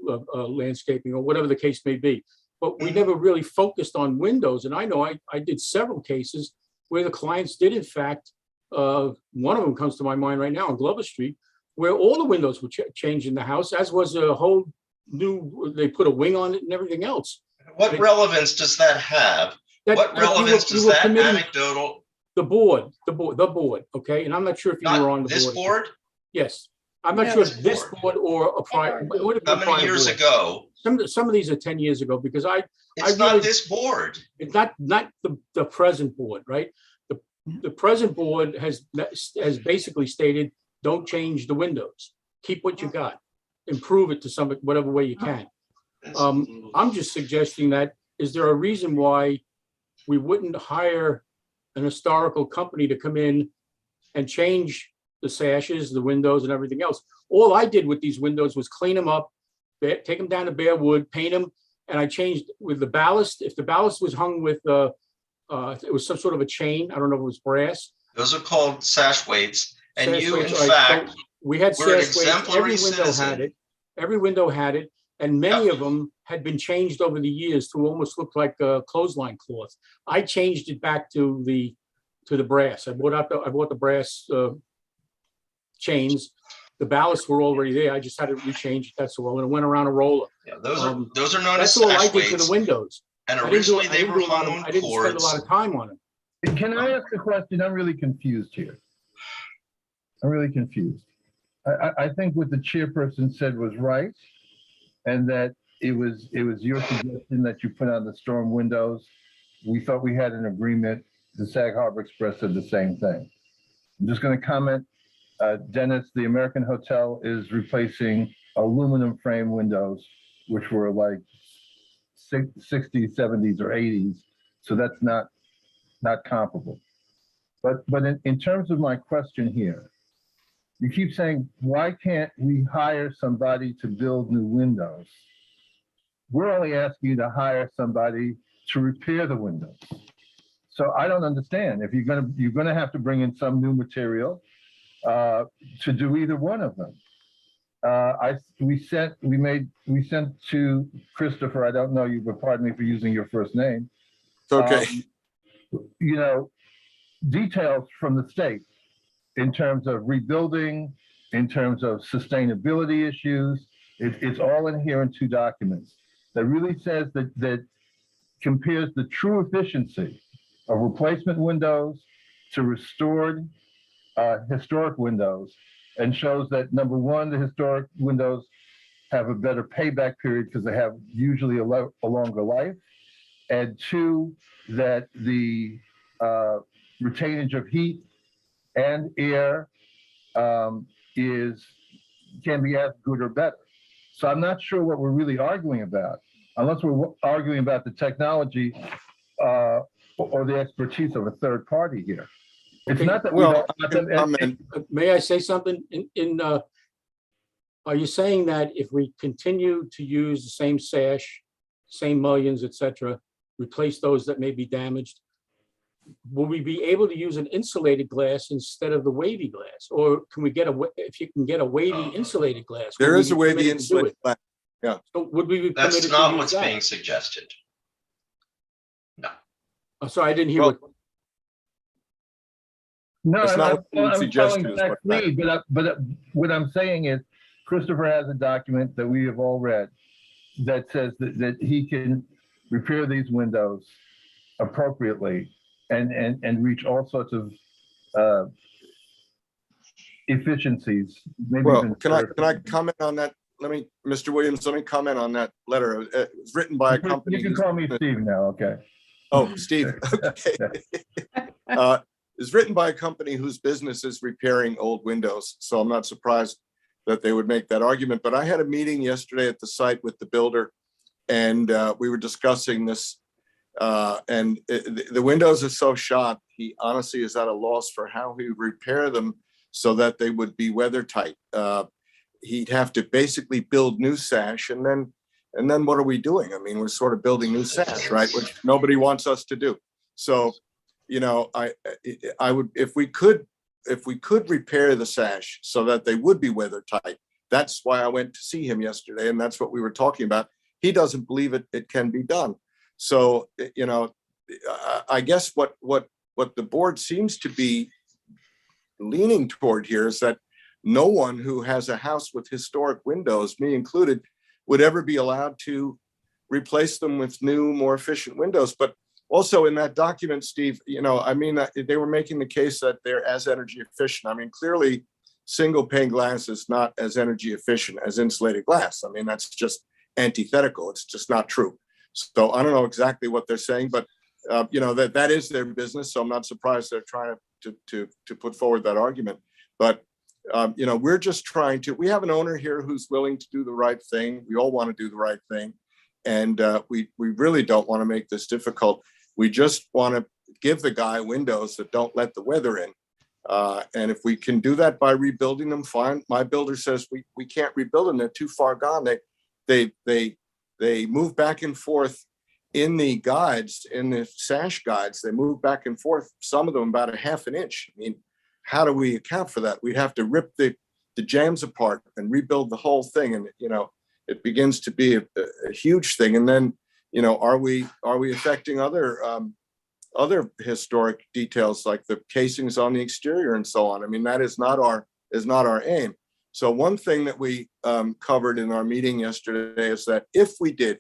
landscaping or whatever the case may be. But we never really focused on windows. And I know I did several cases where the clients did, in fact, one of them comes to my mind right now on Glover Street, where all the windows were changed in the house, as was a whole new, they put a wing on it and everything else. What relevance does that have? What relevance does that anecdotal? The board, okay? And I'm not sure if you were on the board. This board? Yes. I'm not sure if this board or a prior. How many years ago? Some of these are 10 years ago, because it's not this board. It's not the present board, right? The present board has basically stated, don't change the windows. Keep what you got. Improve it to some whatever way you can. I'm just suggesting that, is there a reason why we wouldn't hire an historical company to come in and change the sashes, the windows, and everything else? All I did with these windows was clean them up, take them down to bare wood, paint them, and I changed with the ballast. If the ballast was hung with it was some sort of a chain, I don't know if it was brass. Those are called sash weights. And sash you, weights, in right. fact, So we had were an sash weights. exemplary citizen. Every window had it. And many of them had been changed over the years to almost look like a clothesline cloth. I changed it back to the brass. I bought the brass chains. The ballasts were already there. I just had to rechange it. That's all. And it went around a roller. Yeah, those are known as sash weights. That's all I did weights. to the windows. And originally they were hung on I didn't spend a lot of time on it. Can I ask a question? I'm really confused here. I'm really confused. I think what the chairperson said was right, and that it was your suggestion that you put on the storm windows. We thought we had an agreement. The Sag Harbor Express said the same thing. I'm just going to comment. Dennis, the American Hotel is replacing aluminum frame windows, which were like 60s, 70s, or 80s. So that's not comparable. But in terms of my question here, you keep saying, why can't we hire somebody to build new windows? We're only asking you to hire somebody to repair the windows. So I don't understand. If you're gonna have to bring in some new material to do either one of them. We sent to Christopher, I don't know you, but pardon me for using your first name. It's okay. Details from the state in terms of rebuilding, in terms of sustainability issues. It's all in here in 2 documents that really says that compares the true efficiency of replacement windows to restored historic windows, and shows that, number one, the historic windows have a better payback period because they have usually a longer life, and 2, that the retainage of heat and air can be as good or better. So I'm not sure what we're really arguing about, unless we're arguing about the technology or the expertise of a third party here. It's not that may I say something? Are you saying that if we continue to use the same sash, same mullions, etc., replace those that may be damaged, will we be able to use an insulated glass instead of the wavy glass? Or can we if you can get a wavy insulated glass? There is a wavy insulated glass. Yeah. So would we be permitted That's to not use what's that? being suggested. No. I'm sorry, I didn't hear Well, what. No, That's not what I'm the suggestion following is. back lead, but what I'm saying is Christopher has a document that we have all read that says that he can repair these windows appropriately and reach all sorts of efficiencies. Maybe Well, even can I comment on that? Mr. Williams, let me comment on that letter. It was written by a company. You can call me Steve now, okay? Oh, Steve, okay. It's written by a company whose business is repairing old windows. So I'm not surprised that they would make that argument. But I had a meeting yesterday at the site with the builder, and we were discussing this. The windows are so shot, he honestly is at a loss for how he would repair them so that they would be weather tight. He'd have to basically build new sash, and then what are we doing? I mean, we're sort of building new sash, right? Which nobody wants us to do. So, you know, I would, if we could repair the sash so that they would be weather tight. That's why I went to see him yesterday, and that's what we were talking about. He doesn't believe it can be done. So, you know, I guess what the board seems to be leaning toward here is that no one who has a house with historic windows, me included, would ever be allowed to replace them with new, more efficient windows. But also in that document, Steve, you know, I mean, they were making the case that they're as energy efficient. I mean, clearly single pane glass is not as energy efficient as insulated glass. I mean, that's just antithetical. It's just not true. So I don't know exactly what they're saying, but you know, that is their business. So I'm not surprised they're trying to put forward that argument. But you know, we're just trying to, we have an owner here who's willing to do the right thing. We all want to do the right thing. And we really don't want to make this difficult. We just want to give the guy windows that don't let the weather in. And if we can do that by rebuilding them, fine. My builder says we can't rebuild them. They're too far gone. They move back and forth in the guides, in the sash guides. They move back and forth, some of them about a half an inch. I mean, how do we account for that? We'd have to rip the jambs apart and rebuild the whole thing. And, you know, it begins to be a huge thing. And then, you know, are we affecting other historic details like the casings on the exterior and so on? I mean, that is not our aim. So one thing that we covered in our meeting yesterday is that if we did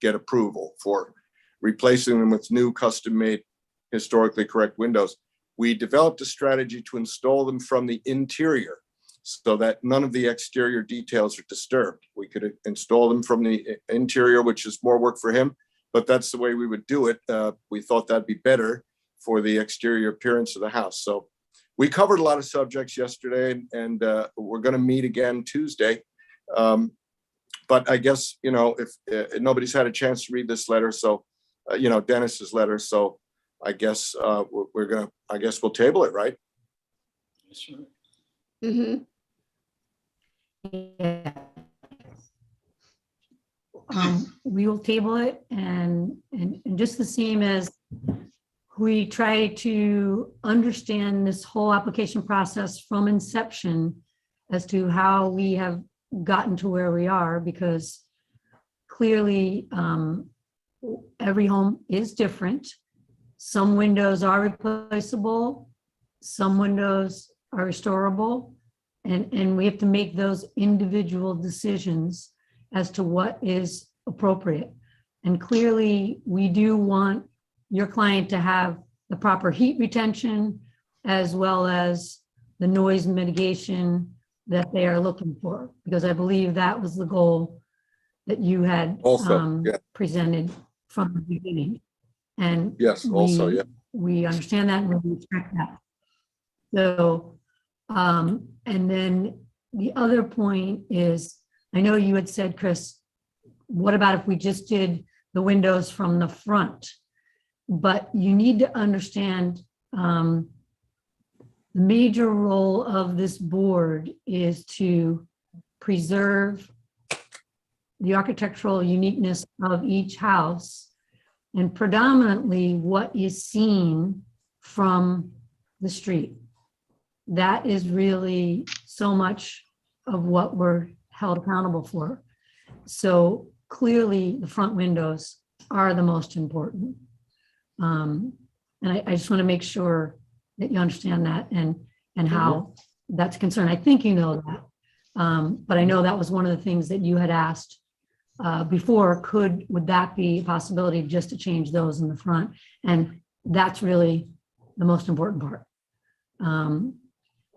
get approval for replacing them with new custom-made historically correct windows, we developed a strategy to install them from the interior so that none of the exterior details are disturbed. We could install them from the interior, which is more work for him, but that's the way we would do it. We thought that'd be better for the exterior appearance of the house. So we covered a lot of subjects yesterday, and we're going to meet again Tuesday. But I guess, you know, if nobody's had a chance to read this letter, so, you know, Dennis's letter, so I guess we'll table it, right? Mm-hmm. Yeah. We will table it and just the same as we try to understand this whole application process from inception as to how we have gotten to where we are, because clearly every home is different. Some windows are replaceable, some windows are restorable, and we have to make those individual decisions as to what is appropriate. And clearly we do want your client to have the proper heat retention as well as the noise mitigation that they are looking for, because I believe that was the goal that you had Also, yeah. presented from the beginning. And Yes, also, yeah. We understand that and we respect that. So, and then the other point is, I know you had said, Chris, what about if we just did the windows from the front? But you need to understand the major role of this board is to preserve the architectural uniqueness of each house and predominantly what is seen from the street. That is really so much of what we're held accountable for. So clearly the front windows are the most important. And I just want to make sure that you understand that and how that's concerned. I think you know that. But I know that was one of the things that you had asked before. Would that be a possibility just to change those in the front? And that's really the most important part.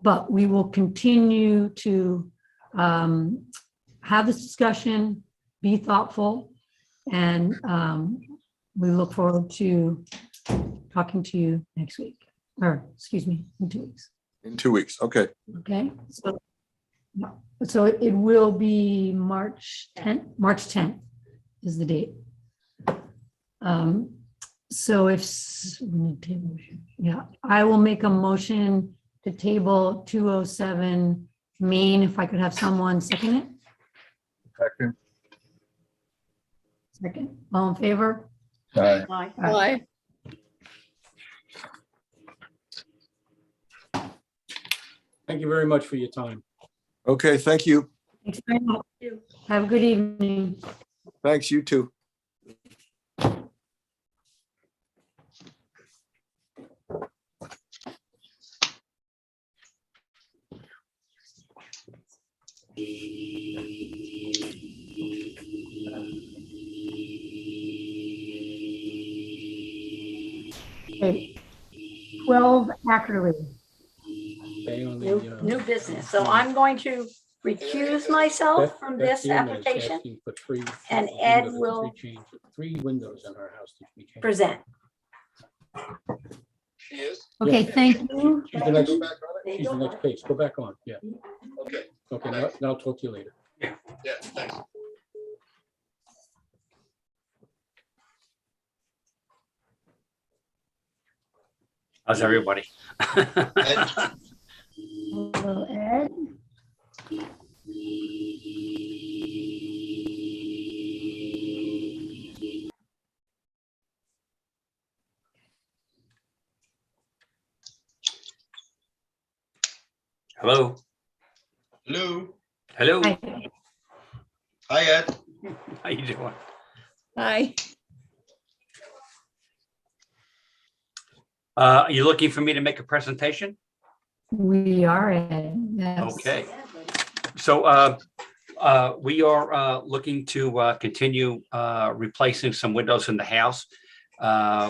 But we will continue to have this discussion, be thoughtful, and we look forward to talking to you next week, or excuse me, in 2 weeks. In 2 weeks, okay. Okay, so it will be March 10th. March 10th is the date. So I will make a motion to table 207 Main, if I could have someone second it. Second. Second, all in favor? Aye. Aye. Aye. Thank you very much for your time. Okay, thank you. Thanks very much. Have a good evening. Thanks, you too. Okay. 12 Ackerley. Stay on the, New business. So I'm going to recuse myself from Beth this Dearman is application asking for three and windows Ed to be will changed. 3 windows in her house to be changed. present. Okay, thank you. She's the next, she's the next page. Go back on, yeah. Okay. Okay, now I'll talk to you later. Yeah, thanks. How's everybody? Hello, Ed. Hello. Hello. Hello. Hi. Hi, Ed. How you doing? Aye. Are you looking for me to make a presentation? We are, Ed. Yes. Okay. So we are looking to continue replacing some windows in the house.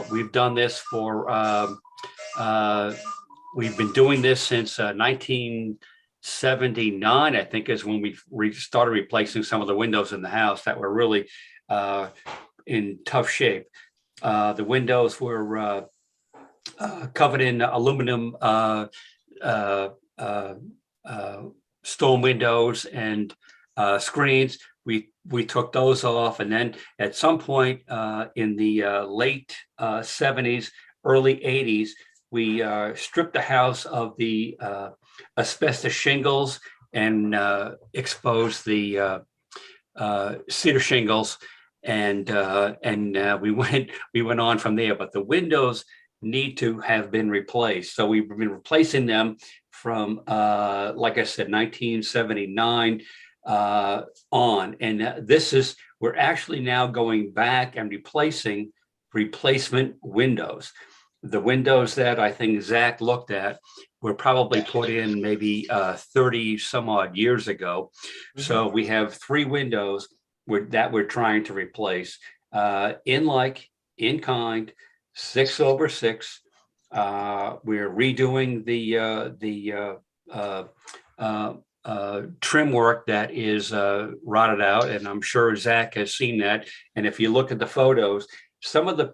We've done this for, we've been doing this since 1979, I think, is when we started replacing some of the windows in the house that were really in tough shape. The windows were covered in aluminum storm windows and screens. We took those off, and then at some point in the late 70s, early 80s, we stripped the house of the asbestos shingles and exposed the cedar shingles, and we went on from there. But the windows need to have been replaced, so we've been replacing them from like I said, 1979 on, and we're actually now going back and replacing replacement windows. The windows that I think Zach looked at were probably put in maybe 30 some odd years ago. Mm-hmm. So we have 3 windows that we're trying to replace in kind, 6/6. We're redoing the trim work that is rotted out, and I'm sure Zach has seen that. And if you look at the photos, some of the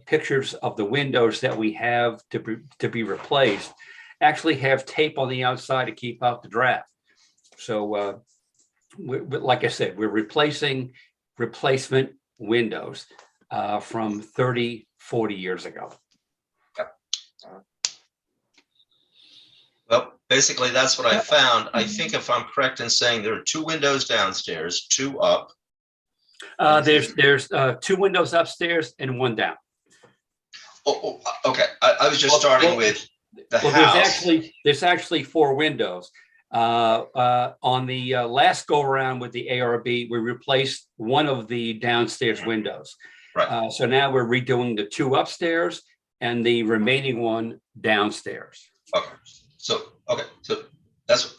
pictures of the windows that we have to be replaced actually have tape on the outside to keep out the draft. So like I said, we're replacing replacement windows from 30, 40 years ago. Well, basically, that's what I found. I think if I'm correct in saying there are 2 windows downstairs, 2 up. There's 2 windows upstairs and 1 down. Oh, okay. I was just starting with the house. There's actually 4 windows. On the last go around with the ARB, we replaced one of the downstairs windows. Right. So now we're redoing the 2 upstairs and the remaining one downstairs. Okay, so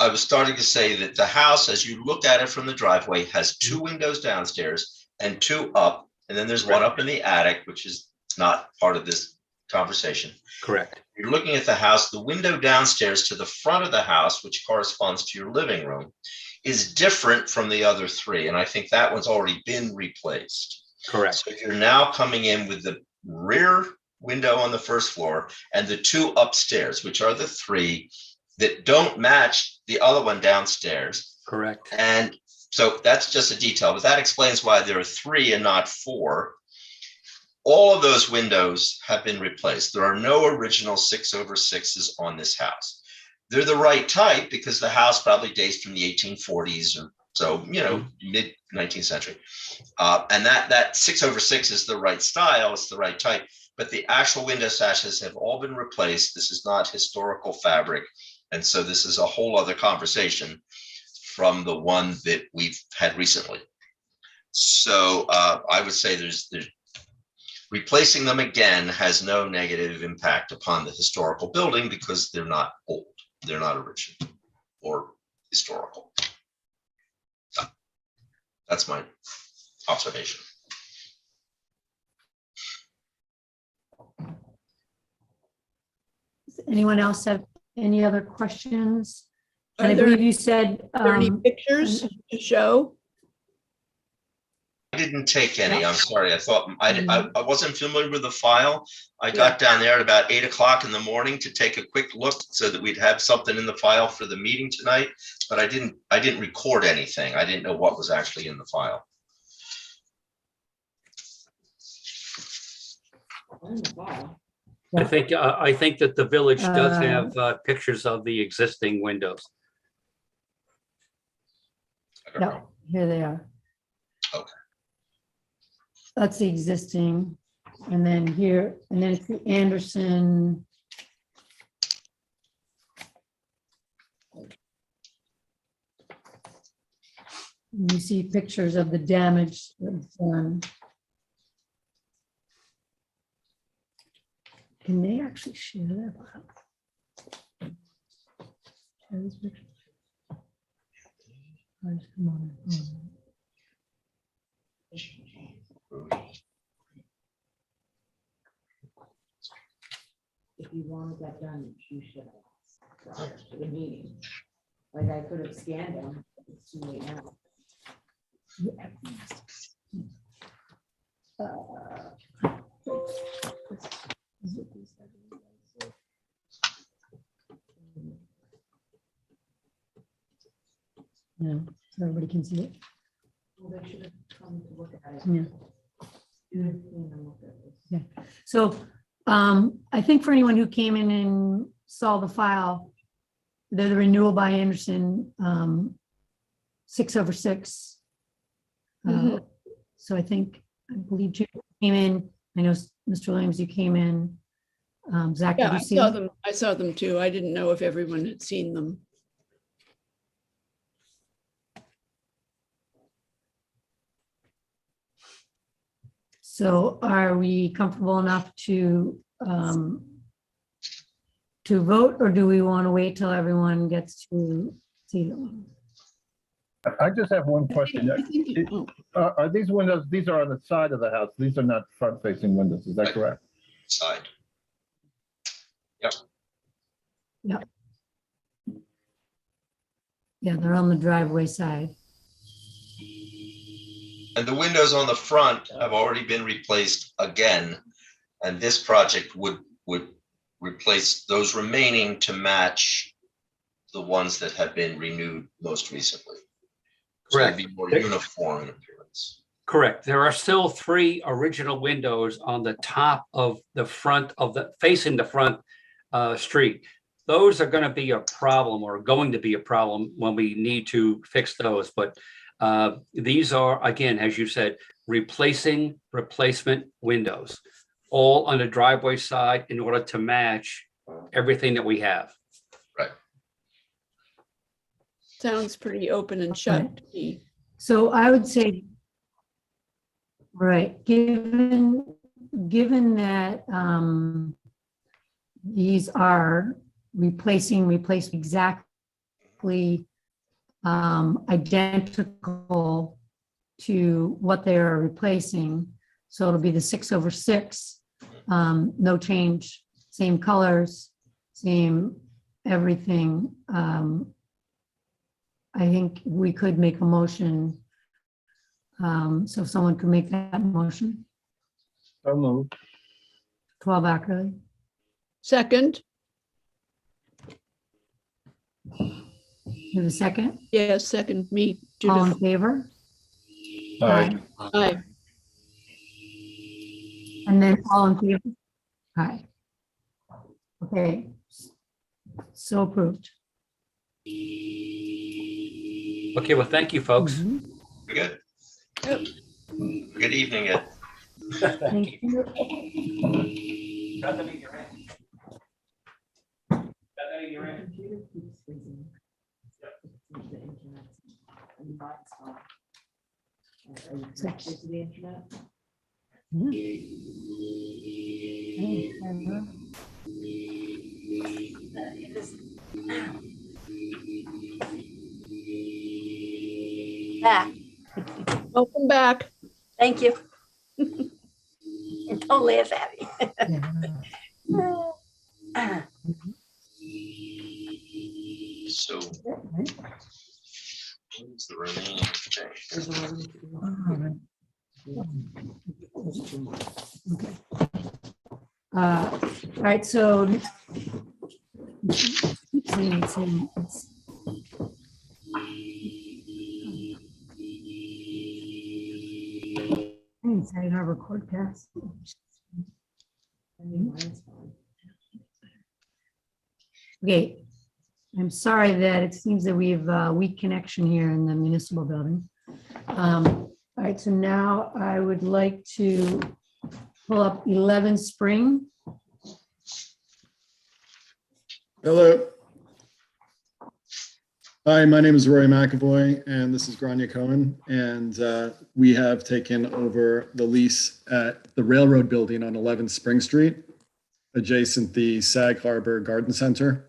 I was starting to say that the house, as you look at it from the driveway, has 2 windows downstairs and 2 up, and then there's one up in the attic, which is not part of this conversation. Correct. You're looking at the house, the window downstairs to the front of the house, which corresponds to your living room, is different from the other 3. And I think that one's already been replaced. Correct. So you're now coming in with the rear window on the first floor and the 2 upstairs, which are the 3 that don't match the other one downstairs. Correct. And so that's just a detail, but that explains why there are 3 and not 4. All of those windows have been replaced. There are no original 6/6s on this house. They're the right type because the house probably dates from the 1840s or so, mid 19th century. And that 6/6 is the right style, it's the right type, but the actual window sashes have all been replaced. This is not historical fabric. And so this is a whole other conversation from the one that we've had recently. So I would say there's replacing them again has no negative impact upon the historical building because they're not old. They're not original or historical. So that's my observation. Does anyone else have any other questions? Are And I there- believe you said. Are there any pictures to show? I didn't take any. I'm sorry. I wasn't familiar with the file. I got down there at about 8 o'clock in the morning to take a quick look so that we'd have something in the file for the meeting tonight. But I didn't record anything. I didn't know what was actually in the file. I think that the village does have pictures of the existing windows. No, here they are. Okay. That's the existing, and then here, and then it's the Anderson. You see pictures of the damage that's done. Can they actually share that? Share these pictures? Guys, come on. If you wanted that done, you should have prior to the meeting. Like I could have scanned them. It's too late now. Yeah, so everybody can see it. Well, they should have come to look at it. Yeah. Look at this. Yeah. So I think for anyone who came in and saw the file, they're the renewal by Anderson 6/6. So I believe you came in. I know Mr. Williams, you came in. Zach, Yeah, did you I see saw them? them. I saw them too. I didn't know if everyone had seen them. So are we comfortable enough to vote, or do we want to wait till everyone gets to see them? I just have one question. Are these windows, these are on the side of the house. These are not front facing windows. Is that correct? Side. Yep. Yeah. Yeah, they're on the driveway side. And the windows on the front have already been replaced again. And this project would replace those remaining to match the ones that have been renewed most recently. Correct. So it'd be more uniform in appearance. Correct. There are still 3 original windows on the top of the front of facing the front street. Those are going to be a problem, or going to be a problem when we need to fix those. But these are, again, as you said, replacement windows, all on the driveway side in order to match everything that we have. Right. Sounds pretty open and shut to me. So I would say, right, given that these are replace exactly identical to what they are replacing. So it'll be the 6/6, no change, same colors, same everything. I think we could make a motion. So if someone could make that motion, So moved. 12 Ackerley. Second, Have a second? yes, second, me, All in Judith. favor? Aye. Aye. And then all in favor? Aye. Okay. So approved. Okay, well, thank you, folks. Mhm. Good. Good evening, Ed. Thank you. Back. Welcome back. Thank you. And don't laugh at me. So what's the remaining thing? All right, so inside our record cast. Okay, I'm sorry that it seems that we have a weak connection here in the municipal building. All right, so now I would like to pull up 11 Spring. Hello. Hi, my name is Roy McAvoy, and this is Grania Cohen, and we have taken over the lease at the Railroad Building on 11 Spring Street, adjacent the Sag Harbor Garden Center.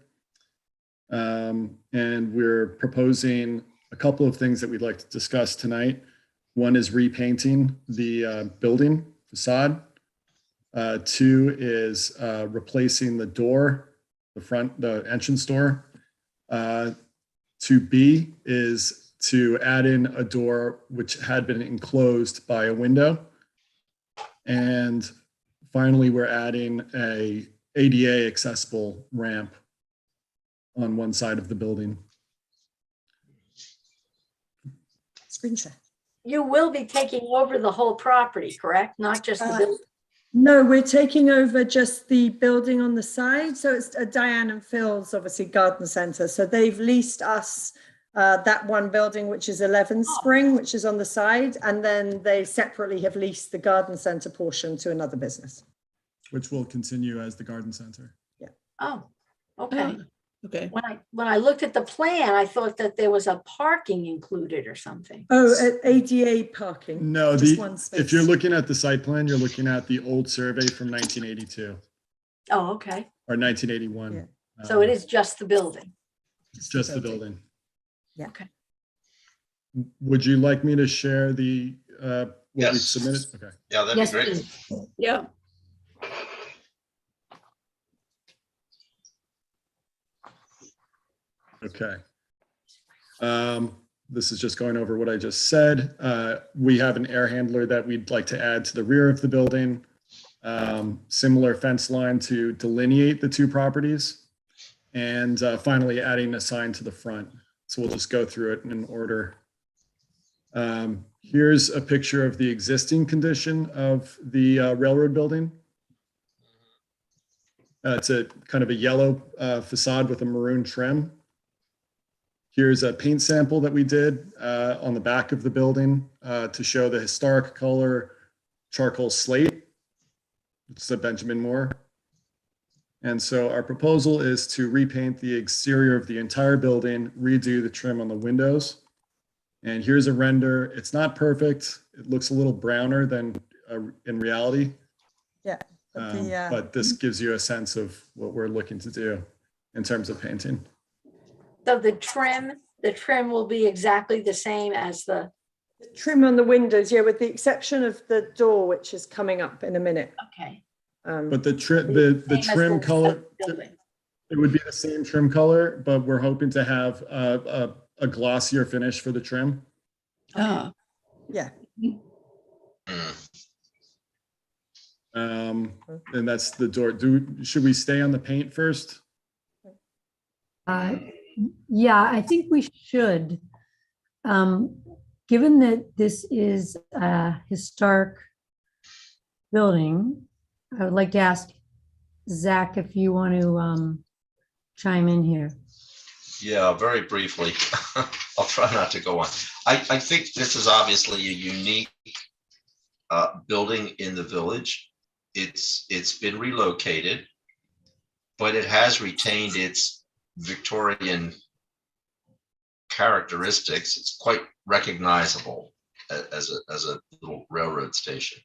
And we're proposing a couple of things that we'd like to discuss tonight. One is repainting the building facade. Two is replacing the door, the entrance door. 2B is to add in a door which had been enclosed by a window. And finally, we're adding a ADA accessible ramp on one side of the building. Screen share. You will be taking over the whole property, correct? Not just the building? No, we're taking over just the building on the side. So it's a Diane and Phil's, obviously, garden center. So they've leased us that one building, which is 11 Spring, which is on the side. And then they separately have leased the garden center portion to another business. Which will continue as the garden center. Yeah. Oh, okay. Okay. When I looked at the plan, I thought that there was a parking included or something. Oh, ADA parking. No, just one space. if you're looking at the site plan, you're looking at the old survey from 1982 Oh, okay. or 1981. Yeah. So it is just the building. It's just the building. Yeah. Okay. Would you like me to share the what we Yes. submitted? Okay. Yeah, that'd Yes, be great. please. Yeah. Okay. This is just going over what I just said. We have an air handler that we'd like to add to the rear of the building. Similar fence line to delineate the two properties. And finally, adding a sign to the front. So we'll just go through it in order. Here's a picture of the existing condition of the railroad building. It's a kind of a yellow facade with a maroon trim. Here's a paint sample that we did on the back of the building to show the historic color charcoal slate. It's a Benjamin Moore. And so our proposal is to repaint the exterior of the entire building, redo the trim on the windows. And here's a render. It's not perfect. It looks a little browner than in reality. Yeah. But this gives you a sense of what we're looking to do in terms of painting. So the trim will be exactly the same as the. Trim on the windows, yeah, with the exception of the door, which is coming up in a minute. Okay. But the trim color, it would be the same trim color, but we're hoping to have a glossier finish for the trim. Yeah. And that's the door. Should we stay on the paint first? Yeah, I think we should. Given that this is a historic building, I would like to ask Zach if you want to chime in here. Yeah, very briefly. I'll try not to go on. I think this is obviously a unique building in the village. It's been relocated, but it has retained its Victorian characteristics. It's quite recognizable as a little railroad station.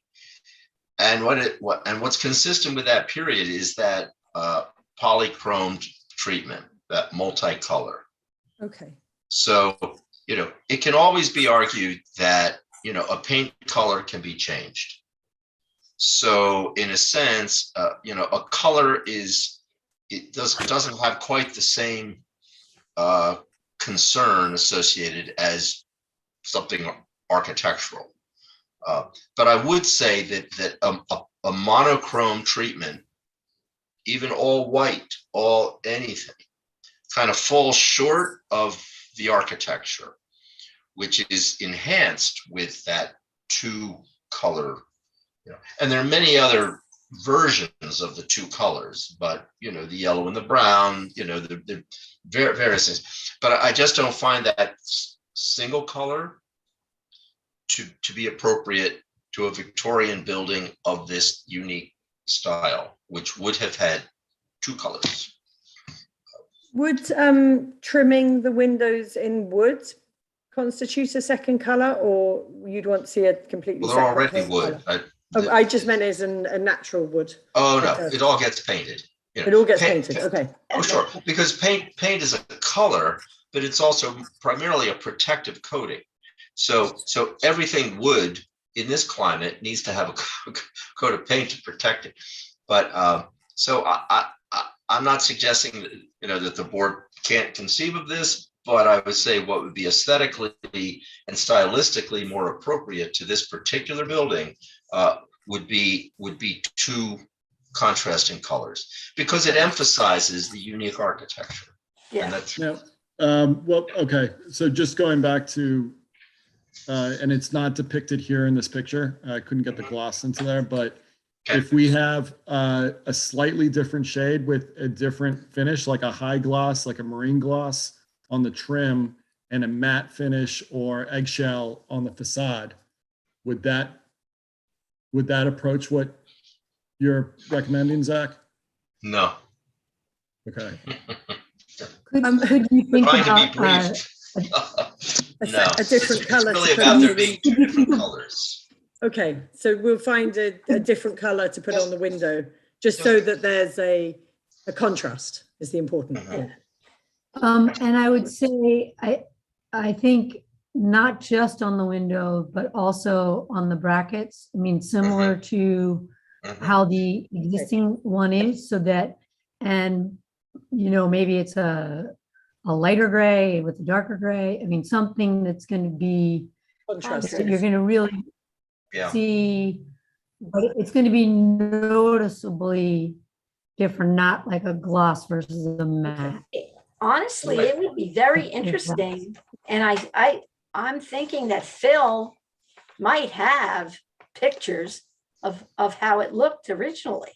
And what's consistent with that period is that polychromed treatment, that multicolor. Okay. So, it can always be argued that, a paint color can be changed. So in a sense, a color doesn't have quite the same concern associated as something architectural. But I would say that a monochrome treatment, even all white, all anything, kind of falls short of the architecture, which is enhanced with that two color. And there are many other versions of the two colors, but the yellow and the brown, the various things. But I just don't find that single color to be appropriate to a Victorian building of this unique style, which would have had two colors. Would trimming the windows in wood constitute a second color, or you'd want to see a completely Well, they're separate already paint wood. color? I just meant as a natural wood. Oh, no, it all gets painted. It all gets painted, okay. Oh, sure, because paint is a color, but it's also primarily a protective coating. So everything wood in this climate needs to have a coat of paint to protect it. But so I'm not suggesting that, that the board can't conceive of this, but I would say what would be aesthetically and stylistically more appropriate to this particular building would be two contrasting colors, because it emphasizes the unique architecture. Yeah. And that's, well, okay. So just going back to, and it's not depicted here in this picture. I couldn't get the gloss into there, but if we have a slightly different shade with a different finish, like a high gloss, like a marine gloss on the trim, and a matte finish or eggshell on the facade, would that approach what you're recommending, Zach? No. Okay. Could you think Trying to be about brief. No, a different color? It's really about there being two different colors. Okay, so we'll find a different color to put on the window, just so that there's a contrast is the important thing. and I would say, I think not just on the window, but also on the brackets. I mean, similar to how the existing one is, so that, and maybe it's a lighter gray with a darker gray. I mean, something that's going to be contrast. You're going to really see, but it's going to be noticeably different, not like a gloss versus a matte. Honestly, it would be very interesting. And I'm thinking that Phil might have pictures of how it looked originally.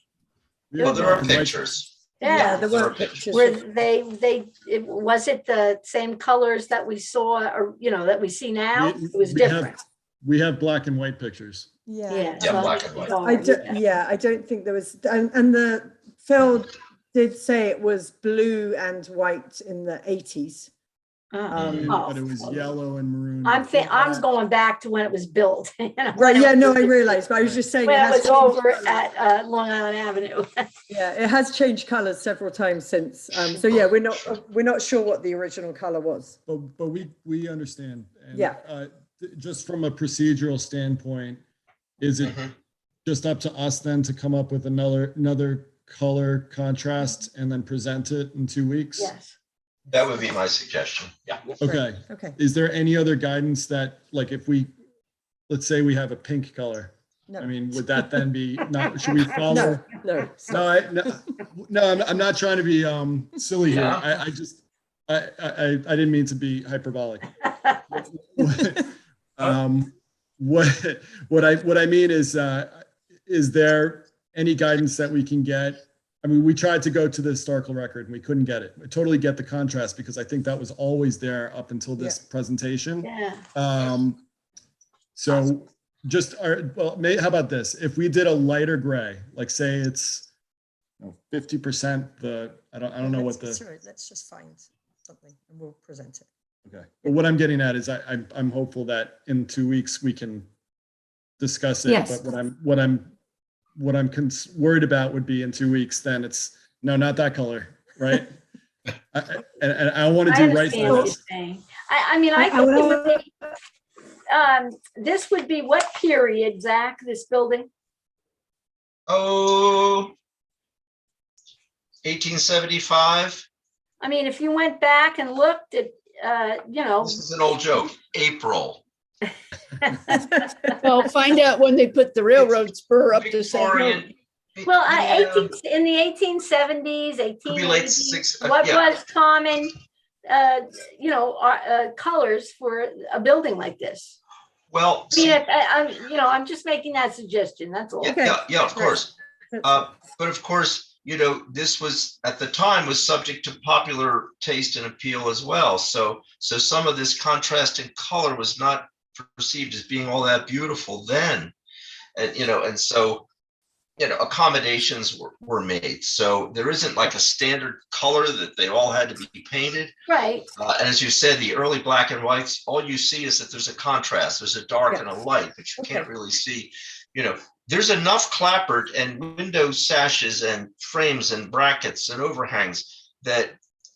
Well, there are pictures. Yeah, there were pictures. Where was it the same colors that we saw, or that we see now? It was different. We have black and white pictures. Yeah, black and white. I don't think there was, and the Phil did say it was blue and white in the 80s. But it was yellow and maroon. I'm going back to when it was built. You know, Right, yeah, no, I realized, but I was just saying. when it it has was changed over colours. at Long Island Avenue. Yeah, it has changed colors several times since. So yeah, we're not sure what the original color was. But we understand. And, Yeah. Just from a procedural standpoint, is it just up to us then to come up with another color contrast and then present it in 2 weeks? Yes. That would be my suggestion. Yeah. Okay. Okay. Is there any other guidance that, like, if let's say we have a pink color, No. I mean, would that then be not, should we follow? No. No, I'm not trying to be silly here. Yeah. I didn't mean to be hyperbolic. What I mean is there any guidance that we can get? I mean, we tried to go to the historical record and we couldn't get it. I totally get the contrast because I think that was always there up until this presentation. Yeah. So just, how about this? If we did a lighter gray, like say it's 50%, I don't know what the. Sorry, let's just find something and we'll present it. Okay. But what I'm getting at is I'm hopeful that in 2 weeks we can discuss it. Yes. But what I'm worried about would be in 2 weeks, then it's, no, not that color, right? and I want to do right. understand what you're saying. I mean, I think it would be, this would be what period, Zach, this building? Oh, 1875. I mean, if you went back and looked at, you know. This is an old joke. April. Well, find out when they put the railroad spur up to St. Victorian. Well, in the 1870s, Could be late 1880s, what was common, you know, colors for a building like this? Well, I mean, you know, I'm just making that suggestion. That's all. yeah, of course. But of course, you know, this was at the time was subject to popular taste and appeal as well. So some of this contrast in color was not perceived as being all that beautiful then, and you know, and so you know, accommodations were made. So there isn't like a standard color that they all had to be painted. Right. And as you said, the early black and whites, all you see is that there's a contrast. There's a dark and a light, but you can't really see, you know, there's enough clapboard and window sashes and frames and brackets and overhangs that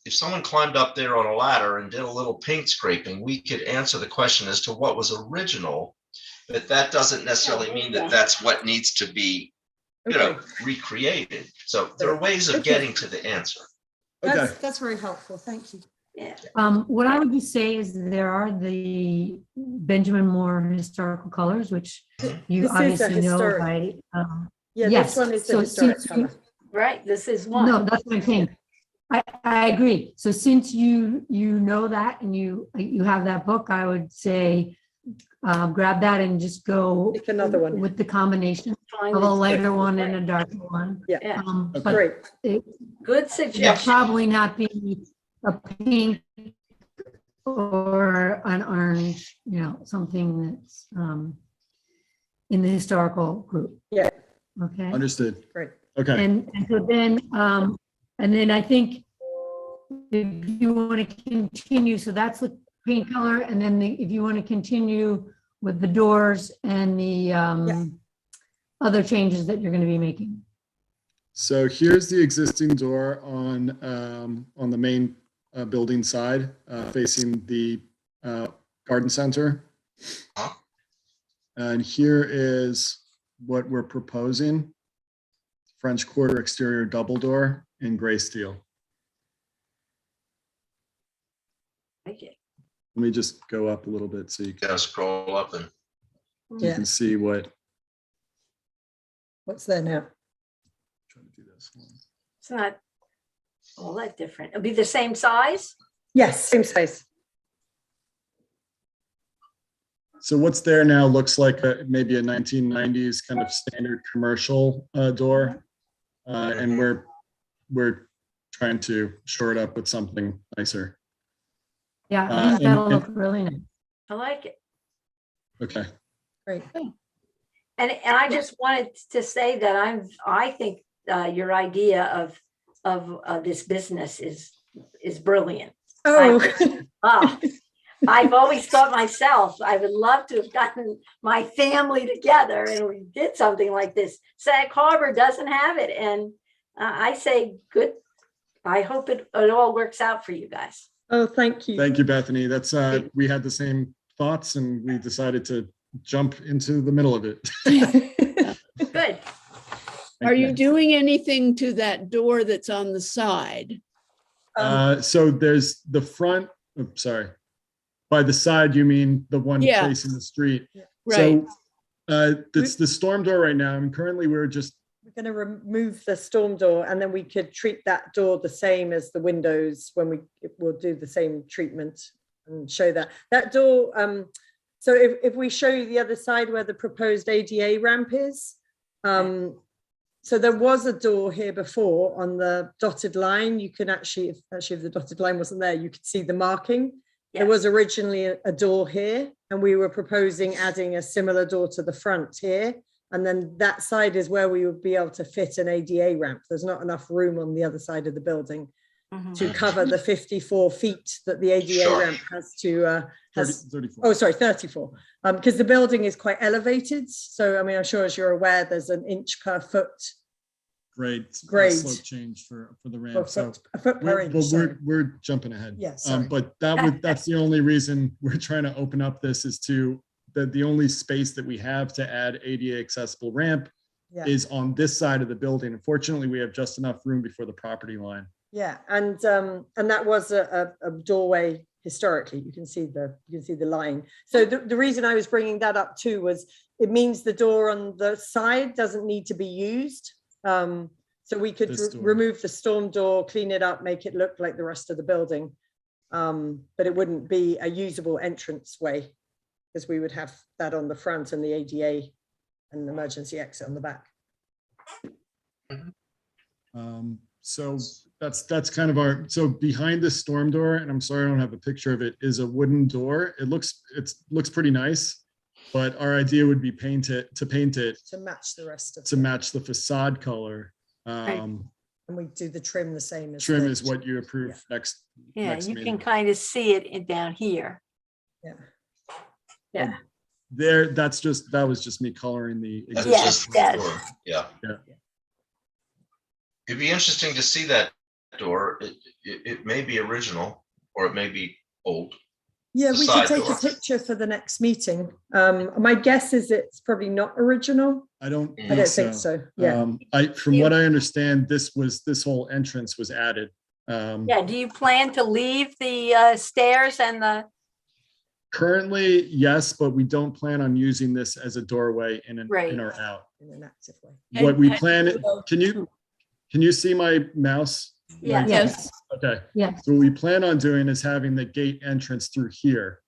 if someone climbed up there on a ladder and did a little paint scraping, we could answer the question as to what was original, but that doesn't necessarily mean that that's what needs to be, you know, recreated. So there are ways of getting to the answer. That's very helpful. Thank you. Yeah. What I would just say is there are the Benjamin Moore historical colors, which you This is a obviously know historic. by. Yeah, yes. this one is the So historic since color. Right. This is one. No, that's what I'm saying. I agree. So since you know that and you have that book, I would say grab that and just go Pick another one. with the combination of a lighter one and a darker one. Yeah. But Great. Good It'll suggestion. probably not be a pink or an orange, you know, something that's in the historical group. Yeah. Okay. Understood. Great. Okay. And so then, and then I think if you want to continue, so that's the paint color, and then if you want to continue with the doors and the other changes that you're going to be making. So here's the existing door on the main building side, facing the garden center. And here is what we're proposing. French Quarter exterior double door in gray steel. Like it. Let me just go up a little bit so you can scroll up and you can see what's there now. It's not all that different. It'll be the same size. Yes, same size. So what's there now looks like maybe a 1990s kind of standard commercial door. And we're trying to shore it up with something nicer. Yeah, I think that'll look really nice. I like it. Okay. Great. And I just wanted to say that I think your idea of this business is brilliant. Oh, Oh, I've always thought myself, I would love to have gotten my family together and we did something like this. Sag Harbor doesn't have it. And I say, good. I hope it all works out for you guys. oh, thank you. Thank you, Bethany. That's, we had the same thoughts and we decided to jump into the middle of it. Good. Are you doing anything to that door that's on the side? So there's the front, oops, sorry. By the side, you mean the one Yeah. facing the street? Right. So it's the storm door right now. And currently we're We're going to remove the storm door and then we could treat that door the same as the windows when we'll do the same treatment and show that door. So if we show you the other side where the proposed ADA ramp is, so there was a door here before on the dotted line. You can actually, if the dotted line wasn't there, you could see the marking. Yes. There was originally a door here and we were proposing adding a similar door to the front here. And then that side is where we would be able to fit an ADA ramp. There's not enough room on the other side of the building to cover the 54 feet that the ADA Sure. ramp has to, 34. oh, sorry, 34. Because the building is quite elevated. So, I mean, I'm sure as you're aware, there's an inch per foot. Grade slope change for the ramp. A foot per inch. Sorry. We're jumping ahead. Yeah, sorry. But that's the only reason we're trying to open up this is to the only space that we have to add ADA accessible ramp is on this side of the building. Unfortunately, we have just enough room before the property line. Yeah, and that was a doorway historically. You can see the line. So the reason I was bringing that up too was it means the door on the side doesn't need to be used. So we could remove the storm door, clean it up, make it look like the rest of the building, but it wouldn't be a usable entrance way because we would have that on the front and the ADA and the emergency exit on the back. So that's kind of so behind the storm door, and I'm sorry I don't have a picture of it, is a wooden door. It looks pretty nice, but our idea would be to paint it to match the rest of to match the facade color. And we do the trim the same as trim is what you approve next. Yeah, next you meeting. can kind of see it down here. Yeah. Yeah. That was just me coloring the That's existing just yes. door. Yeah. Yeah. It'd be interesting to see that door. It may be original or it may be old. Yeah, The we side could take door. a picture for the next meeting. My guess is it's probably not original. I don't think so. Yeah. From what I understand, this whole entrance was added. Yeah, do you plan to leave the stairs and the? Currently, yes, but we don't plan on using this as a doorway in or out. In an active way. What we plan, can you see my mouse? Yeah. Yes. Okay. Yes. So what we plan on doing is having the gate entrance through here,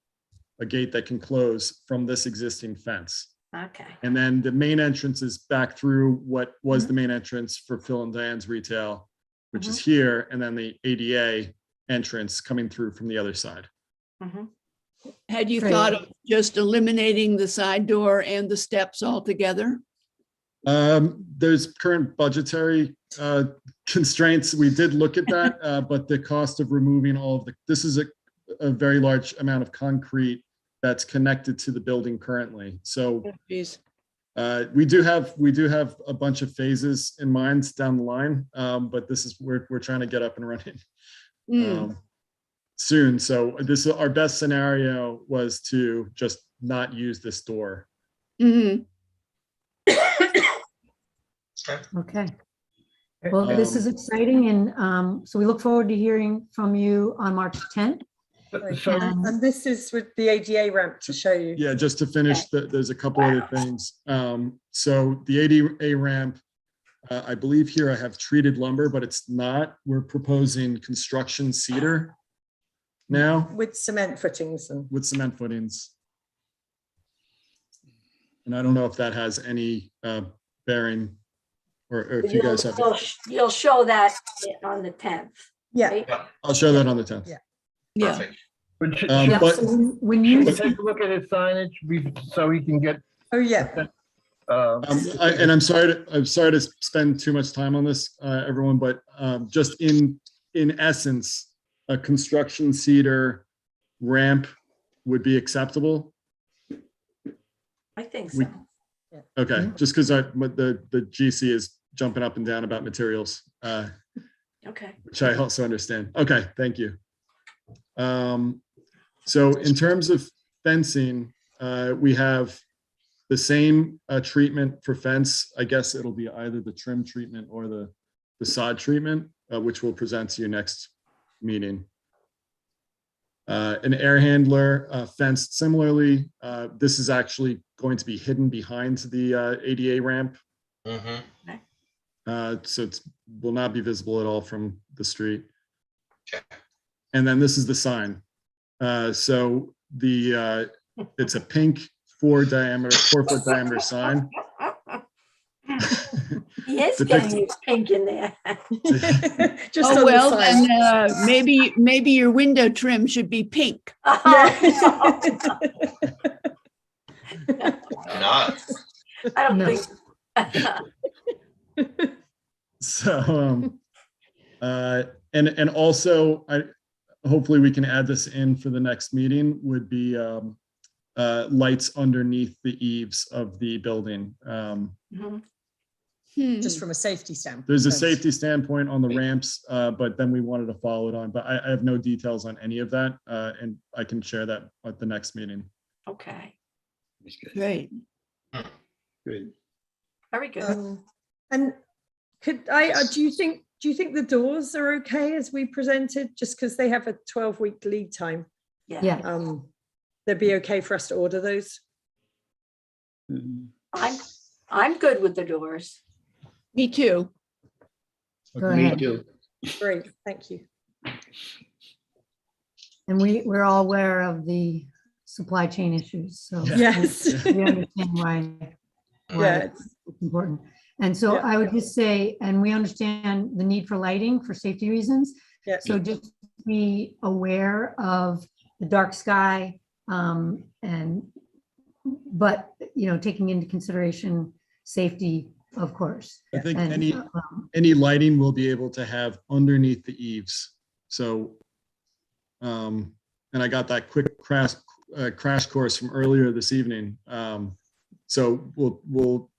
a gate that can close from this existing fence. Okay. And then the main entrance is back through what was the main entrance for Phil and Diane's retail, which is here, and then the ADA entrance coming through from the other side. Had you thought of just eliminating the side door and the steps altogether? There's current budgetary constraints. We did look at that, but the cost of removing all of this is a very large amount of concrete that's connected to the building currently. So we do have a bunch of phases in mind down the line, but this is we're trying to get up and running soon. So this is our best scenario was to just not use this door. Okay. Well, this is exciting, and so we look forward to hering from you on March 10th. And this is with the ADA ramp to show you. Yeah, just to finish, there's a couple other things. So the ADA ramp, I believe here I have treated lumber, but it's not. We're proposing construction cedar now. With cement footings. With cement footings. And I don't know if that has any bearing or if you guys have. You'll show that on the 10th. Yeah. Right? I'll show that on the 10th. Yeah. Perfect. But So when you Take a look at his signage so he can get. Oh, yeah. and I'm sorry to spend too much time on this, everyone, but just in essence, a construction cedar ramp would be acceptable? I think We- so. Okay, just because the GC is jumping up and down about materials, Okay. which I also understand. Okay, thank you. So in terms of fencing, we have the same treatment for fence. I guess it'll be either the trim treatment or the sod treatment, which we'll present to you next meeting. An air handler fenced similarly. This is actually going to be hidden behind the ADA ramp. So it will not be visible at all from the street. And then this is the sign. So it's a pink 4-foot diameter sign. He is getting his pink in there. Just Oh, on the well, side. then maybe your window trim should be pink. Not. I don't No. think. So, and also, hopefully we can add this in for the next meeting, would be lights underneath the eaves of the building. Just from a safety standpoint. There's a safety standpoint on the ramps, but then we wanted to follow it on, but I have no details on any of that, and I can share that at the next meeting. Okay, Great. Good. very good. And do you think the doors are okay as we presented, just because they have a 12-week lead time? Yeah. They'd be okay for us to order those? I'm good with the doors. Me too. Go Me ahead. too. Great, thank you. And we're all aware of the supply chain issues, so. Yes. We understand why Yeah. it's important. And so Yeah. I would just say, and we understand the need for lighting for safety reasons. Yeah. So just be aware of the dark sky, but, taking into consideration safety, of course. I think And, any lighting we'll be able to have underneath the eaves. So, and I got that quick crash course from earlier this evening. So we'll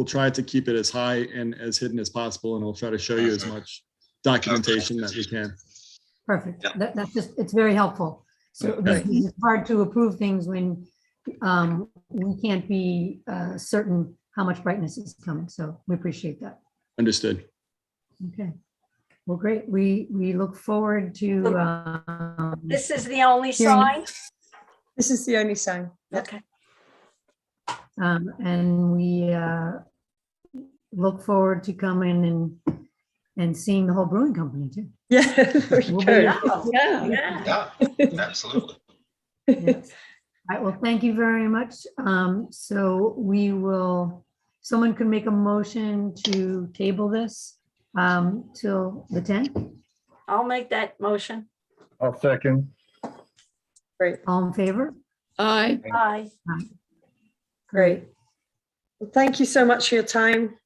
try to keep it as high and as hidden as possible, and we'll try to show you as much documentation that we can. Perfect. That's just, it's very helpful. So it's hard to approve things when we can't be certain how much brightness is coming. So we appreciate that. Understood. Okay. Well, great. We look forward to. This is the only hearing- sign? This is the only sign. Okay. And we look forward to coming and seeing the whole brewing company too. Yeah. There you We'll go. be- Yeah. Yeah, absolutely. Yes. All right, well, thank you very much. So someone could make a motion to table this till the 10th. I'll make that motion. I'll second. Great, All in favor? Aye. Aye. great. Well, thank you so much for your time.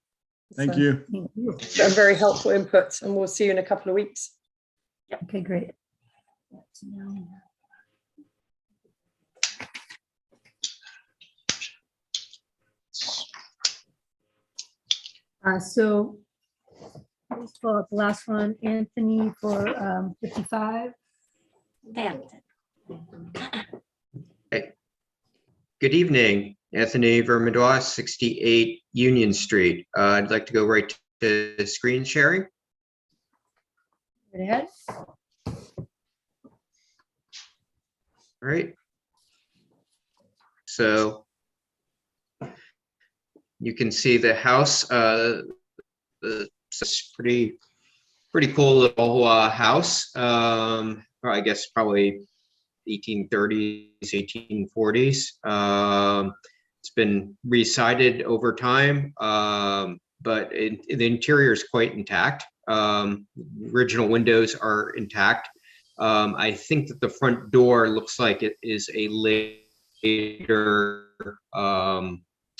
Thank So, you. Thank you. some very helpful input, and we'll see you in a couple of weeks. Okay, great. So let's pull up the last one, Anthony for 55. Hampton. Good evening, Anthony Vermandois, 68 Union Street. I'd like to go right to screen sharing. Go ahead. All right. So you can see the house. It's pretty cool little house. Or I guess probably 1830s, 1840s. It's been resided over time, but the interior is quite intact. Original windows are intact. I think that the front door looks like it is a later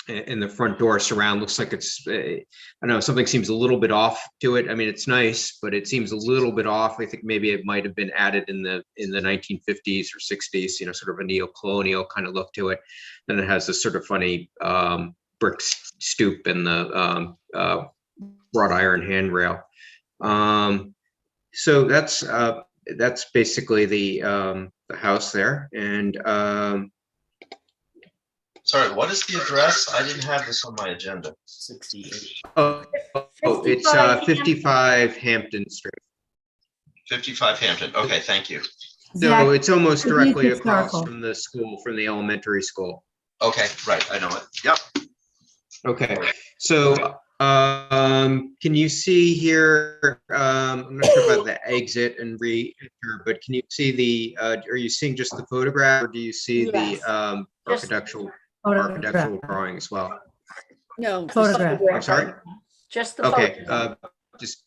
and the front door surround looks like it's, I don't know, something seems a little bit off to it. I mean, it's nice, but it seems a little bit off. I think maybe it might have been added in the 1950s or 60s, you know, sort of a neo-colonial kind of look to it. And it has this sort of funny brick stoop and the wrought iron handrail. So that's basically the house there. And Sorry, what is the address? I didn't have this on my agenda. 68. oh, it's 55 Hampton Street. 55 Hampton. Okay, thank you. No, it's almost Zach, directly it's across historical. from the school, from the elementary school. Okay, right, I know it. Yep. Okay, so can you see here, I'm not sure about the exit and re-enter, but can you see the, are you seeing just the photograph, or do you see Yes. the architectural Photograph. drawing as well? No. the Photograph. I'm sorry? Just the Okay, photo. just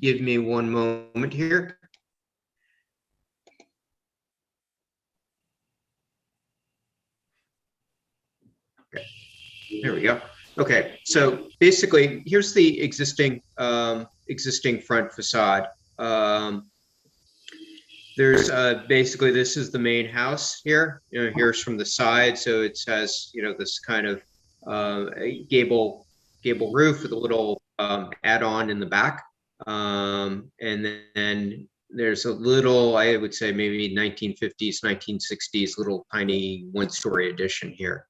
give me one moment here. Okay, there we go. Okay, so basically, here's the existing front facade. There's basically, this is the main house here. You know, here's from the side, so it has, you know, this kind of gable roof with a little add-on in the back, and then there's a little, I would say maybe 1950s, 1960s, little tiny one-story addition here.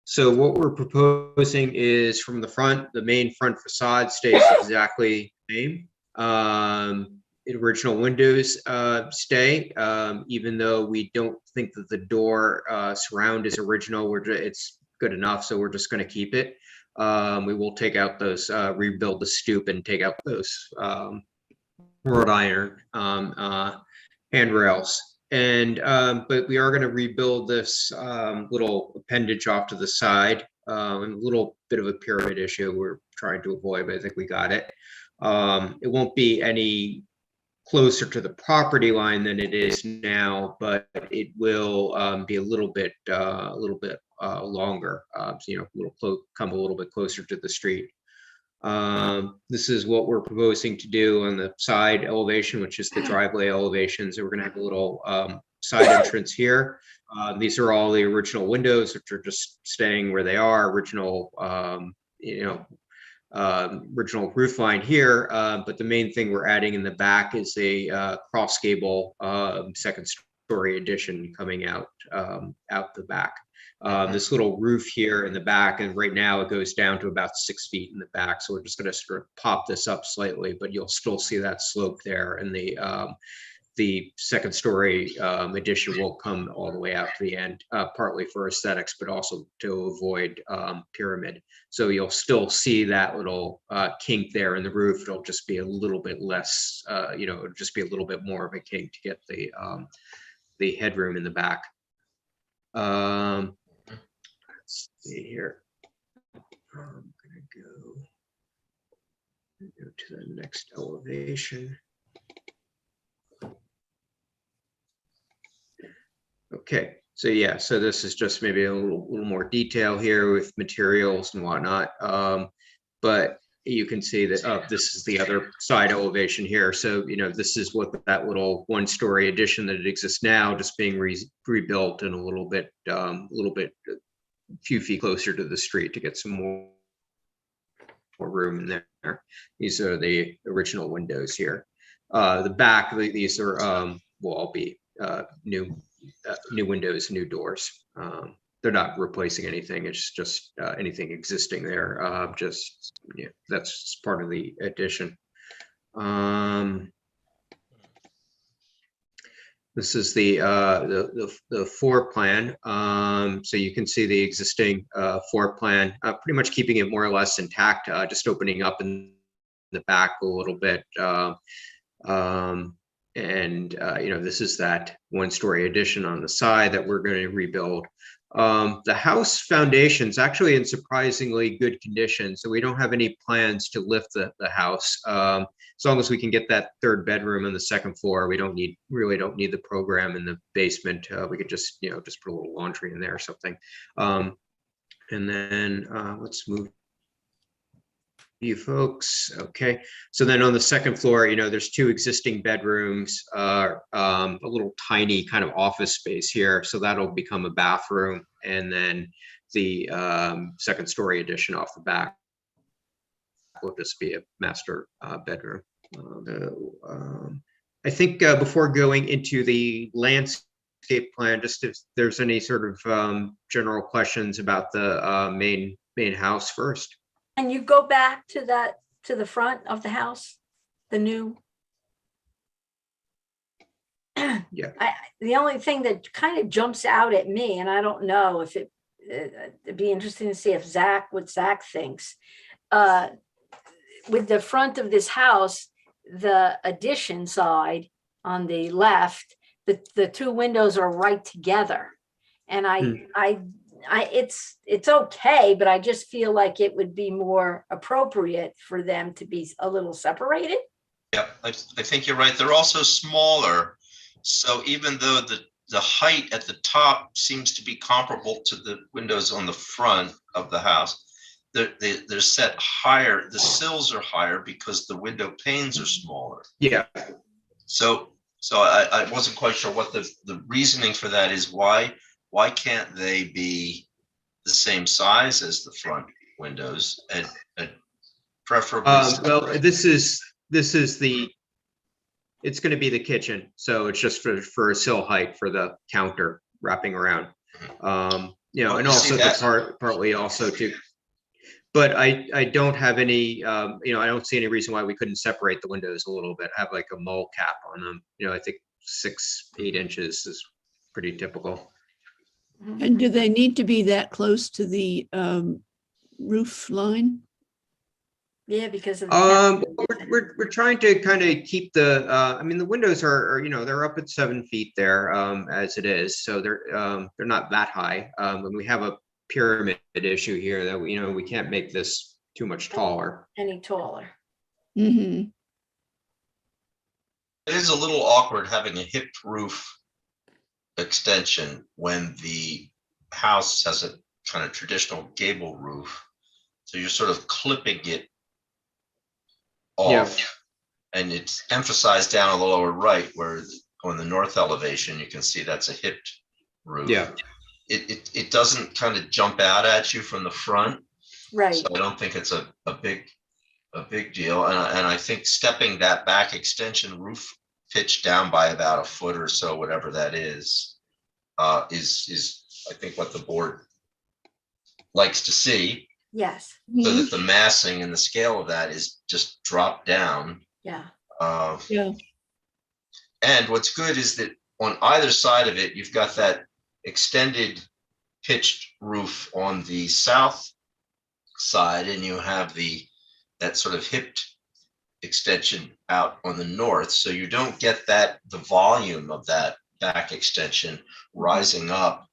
So what we're proposing is from the front, the main front facade stays exactly the same. Original windows stay, even though we don't think that the door surround is original. It's good enough, so we're just going to keep it. We will take out those, rebuild the stoop and take out those wrought iron handrails. And but we are going to rebuild this little appendage off to the side, and a little bit of a pyramid issue we're trying to avoid, but I think we got it. It won't be any closer to the property line than it is now, but it will be a little bit longer. So, you know, come a little bit closer to the street. This is what we're proposing to do on the side elevation, which is the driveway elevation. So we're going to have a little side entrance here. These are all the original windows, which are just staying where they are. Original, you know, original roof line here. But the main thing we're adding in the back is a cross gable second story addition coming out the back. This little roof here in the back, and right now it goes down to about 6 feet in the back. So we're just going to sort of pop this up slightly, but you'll still see that slope there. And the second story addition will come all the way out to the end, partly for aesthetics, but also to avoid pyramid. So you'll still see that little kink there in the roof. It'll just be a little bit less, you know, it'll just be a little bit more of a kink to get the headroom in the back. Let's see here. I'm gonna go to the next elevation. Okay, so yeah, so this is just maybe a little more detail here with materials and whatnot. But you can see that this is the other side elevation here. So, you know, this is what that little one-story addition that exists now, just being rebuilt and a little bit, a few feet closer to the street to get some more room in there. These are the original windows here. The back, these are will all be new windows, new doors. They're not replacing anything. It's just anything existing there. Just, yeah, that's part of the addition. This is the floor plan. So you can see the existing floor plan, pretty much keeping it more or less intact, just opening up in the back a little bit. And you know, this is that one-story addition on the side that we're going to rebuild. The house foundation's actually in surprisingly good condition, so we don't have any plans to lift the house. As long as we can get that third bedroom on the second floor, we really don't need the program in the basement. We could just, just put a little laundry in there or something. And then let's move you folks. Okay, so then on the second floor, there's 2 existing bedrooms, a little tiny kind of office space here, so that'll become a bathroom, and then the second story addition off the back will just be a master bedroom. I think before going into the landscape plan, just if there's any sort of general questions about the main house first. And you go back to the front of the house, the new. Yeah. The only thing that kind of jumps out at me, and I don't know if it'd be interesting to see if what Zach thinks. With the front of this house, the addition side on the left, the 2 windows are right together, and it's okay, but I just feel like it would be more appropriate for them to be a little separated. Yep, I think you're right. They're also smaller, so even though the height at the top seems to be comparable to the windows on the front of the house, they're set higher. The sills are higher because the window panes are smaller. Yeah. So I wasn't quite sure what the reasoning for that is. Why can't they be the same size as the front windows and preferably? Well, this is it's going to be the kitchen, so it's just for sill height for the counter wrapping around. And also partly also too. But I don't have any, I don't see any reason why we couldn't separate the windows a little bit, have like a mole cap on them. I think 6-8 inches is pretty typical. And do they need to be that close to the roof line? Yeah, because of we're trying to kind of keep the the windows are they're up at 7 feet there as it is, so they're not that high. And we have a pyramid issue here that we can't make this too much taller. Any taller. Mm-hmm. It is a little awkward having a hipped roof extension when the house has a kind of traditional gable roof. So you're sort of clipping it off, and it's emphasized down on the lower right, where on the north elevation you can see that's a hipped roof. Yeah. It doesn't kind of jump out at you from the front, right? So I don't think it's a big deal, and I think stepping that back extension roof pitch down by about 1 foot or so, whatever that is I think what the board likes to see. Yes. So that the massing and the scale of that is just dropped down. Yeah. Yeah. And what's good is that on either side of it, you've got that extended pitched roof on the south side, and you have that sort of hipped extension out on the north. So you don't get the volume of that back extension rising up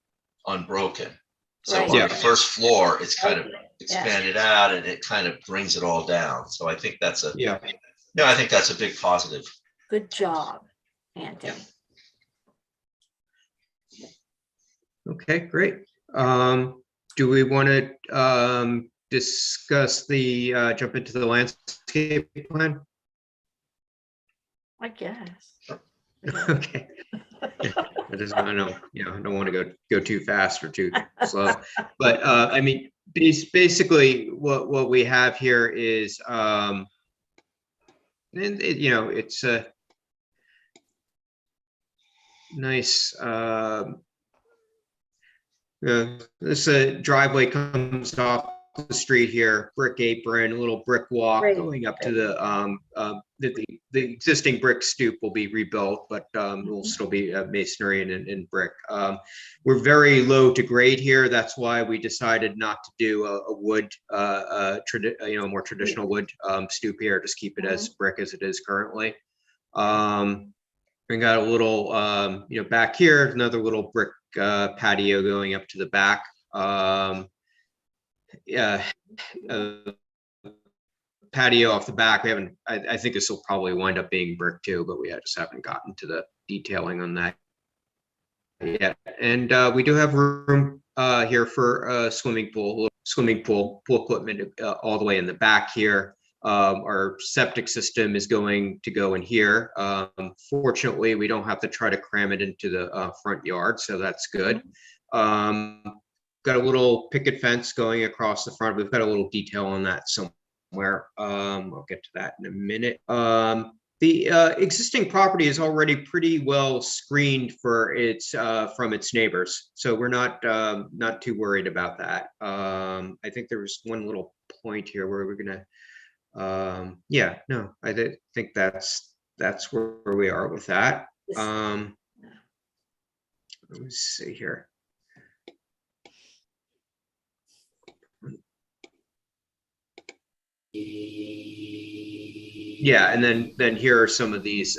unbroken. So Right. on Yeah. the first floor, it's kind of expanded out, and it kind of brings it all down. So I think that's I think that's a big positive. Good job, Anthony. Okay, great. Do we want to discuss jump into the landscape plan? I guess. Okay. I don't want to go too fast or too slow, but basically what we have here is it's a nice this driveway comes off the street here, brick apron, a little brick walk going up to the existing brick stoop will be rebuilt, but will still be masonry and brick. We're very low to grade here. That's why we decided not to do a wood, more traditional wood stoop here. Just keep it as brick as it is currently. We got a little, back here, another little brick patio going up to the back. Patio off the back. We haven't, I think this will probably wind up being brick too, but we just haven't gotten to the detailing on that yet. And we do have room here for a swimming pool equipment all the way in the back here. Our septic system is going to go in here. Fortunately, we don't have to try to cram it into the front yard, so that's good. Got a little picket fence going across the front. We've got a little detail on that somewhere. I'll get to that in a minute. The existing property is already pretty well screened for its from its neighbors, so we're not too worried about that. I think there was one little point here where we're gonna. I think that's where we are with that. Let me see here. Yeah, and then here are some of these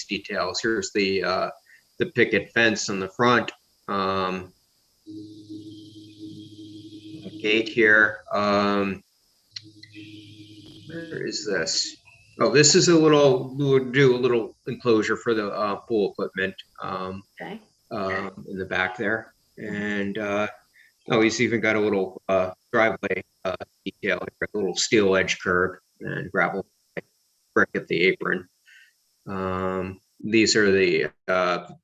details. Here's the picket fence on the front. Gate here. Where is this? Oh, this is we'll do a little enclosure for the pool equipment Okay. in the back there. And he's even got a little driveway detail, a little steel edge curb and gravel brick at the apron. These are the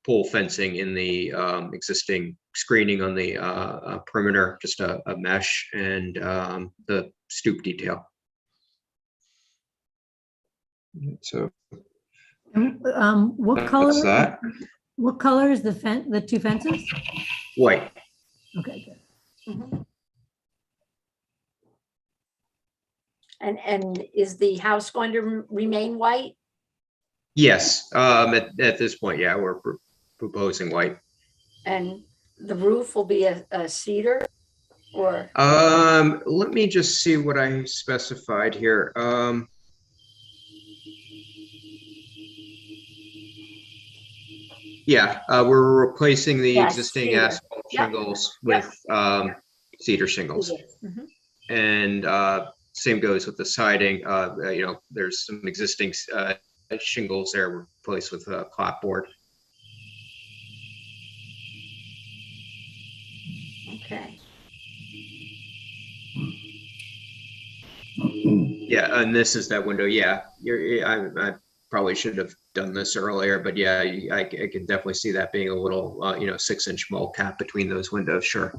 pool fencing in the existing screening on the perimeter, just a mesh, and the stoop detail. So what that's color? that. What color is the two fences? White. Okay, good. Mhm. And is the house going to remain white? Yes. At this point, yeah, we're proposing white. And the roof will be a cedar or? Let me just see what I specified here. We're replacing the existing cedar. asphalt shingles with cedar shingles. Mhm. And same goes with the siding. There's some existing shingles there replaced with clapboard. Okay. Yeah, and this is that window. Yeah, I probably should have done this earlier, but yeah, I can definitely see that being a little, 6-inch mold cap between those windows. Sure.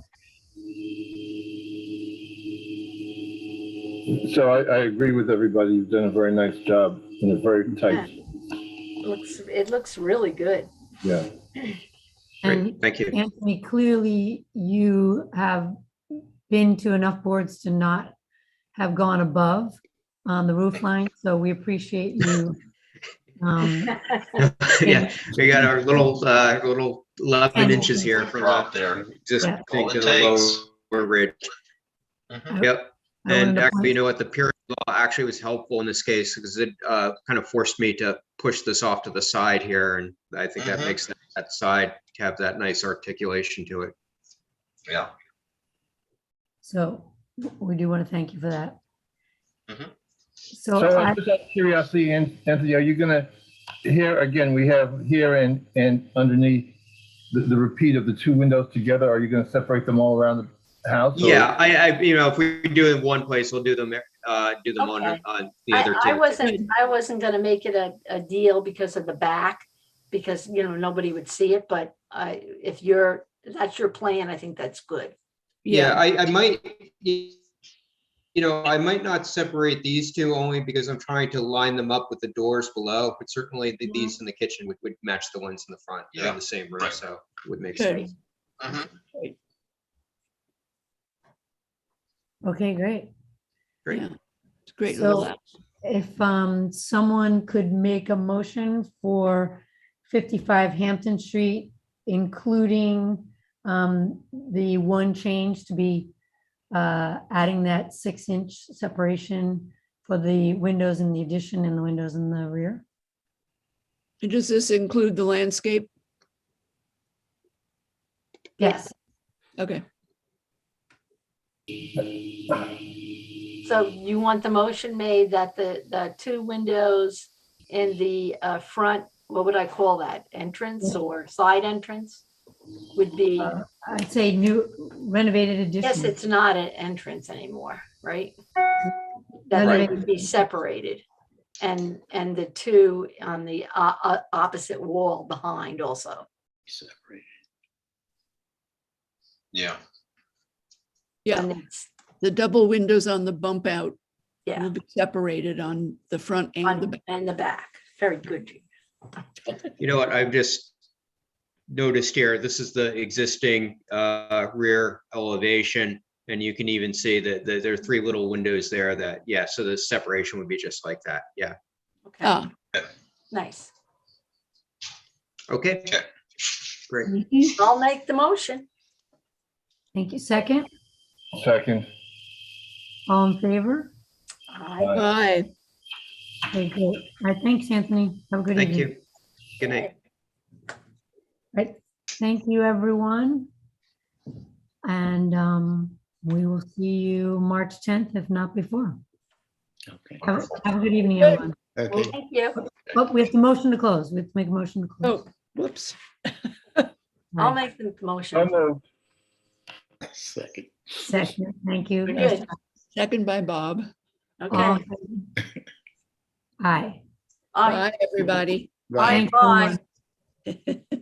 So I agree with everybody. You've done a very nice job and it's very tight. It looks really good. Yeah. And thank you. Anthony, clearly you have been to enough boards to not have gone above on the roof line. So we appreciate you. Yeah, we got our little 11 inches here from Drop there. Just Yeah. think All to it the takes. lower ridge. Yep. I wanted And to actually, point- you know what, the period law actually was helpful in this case because it kind of forced me to push this off to the side here. And I think that makes that side have that nice articulation to it. Yeah. So we do want to thank you for that. So So I, just out of curiosity, Anthony, are you gonna, here again, we have here and underneath the repeat of the two windows together, are you gonna separate them all around the house? or- Yeah, I if we do it in one place, we'll do them on the other two. I wasn't gonna make it a deal because of the back, because nobody would see it, but if that's your plan, I think that's good. Yeah, I might, I might not separate these two only because I'm trying to line them up with the doors below, but certainly these in the kitchen would match the ones in the front. They're in the same room, so it would make Good. sense. okay, great. Great. Yeah. It's a great little So house. if someone could make a motion for 55 Hampton Street, including the one change to be adding that 6-inch separation for the windows in the addition and the windows in the rear. And does this include the landscape? Yes. Okay. So you want the motion made that the two windows in the front, what would I call that? Entrance or side entrance would be, I'd say new renovated addition. yes, it's not an entrance anymore, right? That they would be separated. And the two on the opposite wall behind also. Separated. Yeah. Yeah, And it's, the double windows on the bump out yeah, will be separated on the front and the back. and the back. Very good. You know what, I've just noticed here, this is the existing rear elevation. And you can even see that there are three little windows there that, yeah, so the separation would be just like that. Yeah. Okay. Ah, Nice. Okay, great. I'll make the motion. Thank you. Second, Second. all in favor? aye. Okay, great. All right, thanks, Anthony. Have a good Thank evening. you. Good night. Right. Thank you, everyone. And we will see you March 10th, if not before. Okay. Have a good evening, everyone. Okay. Thank you. Oh, we have to motion to close. We have to make a motion to close. Oh, whoops. I'll make the motion. Second. Second, thank you. We're good. Second by Bob. Okay. Aye. Aye. Bye, everybody. Bye. Thanks, Bye. everyone.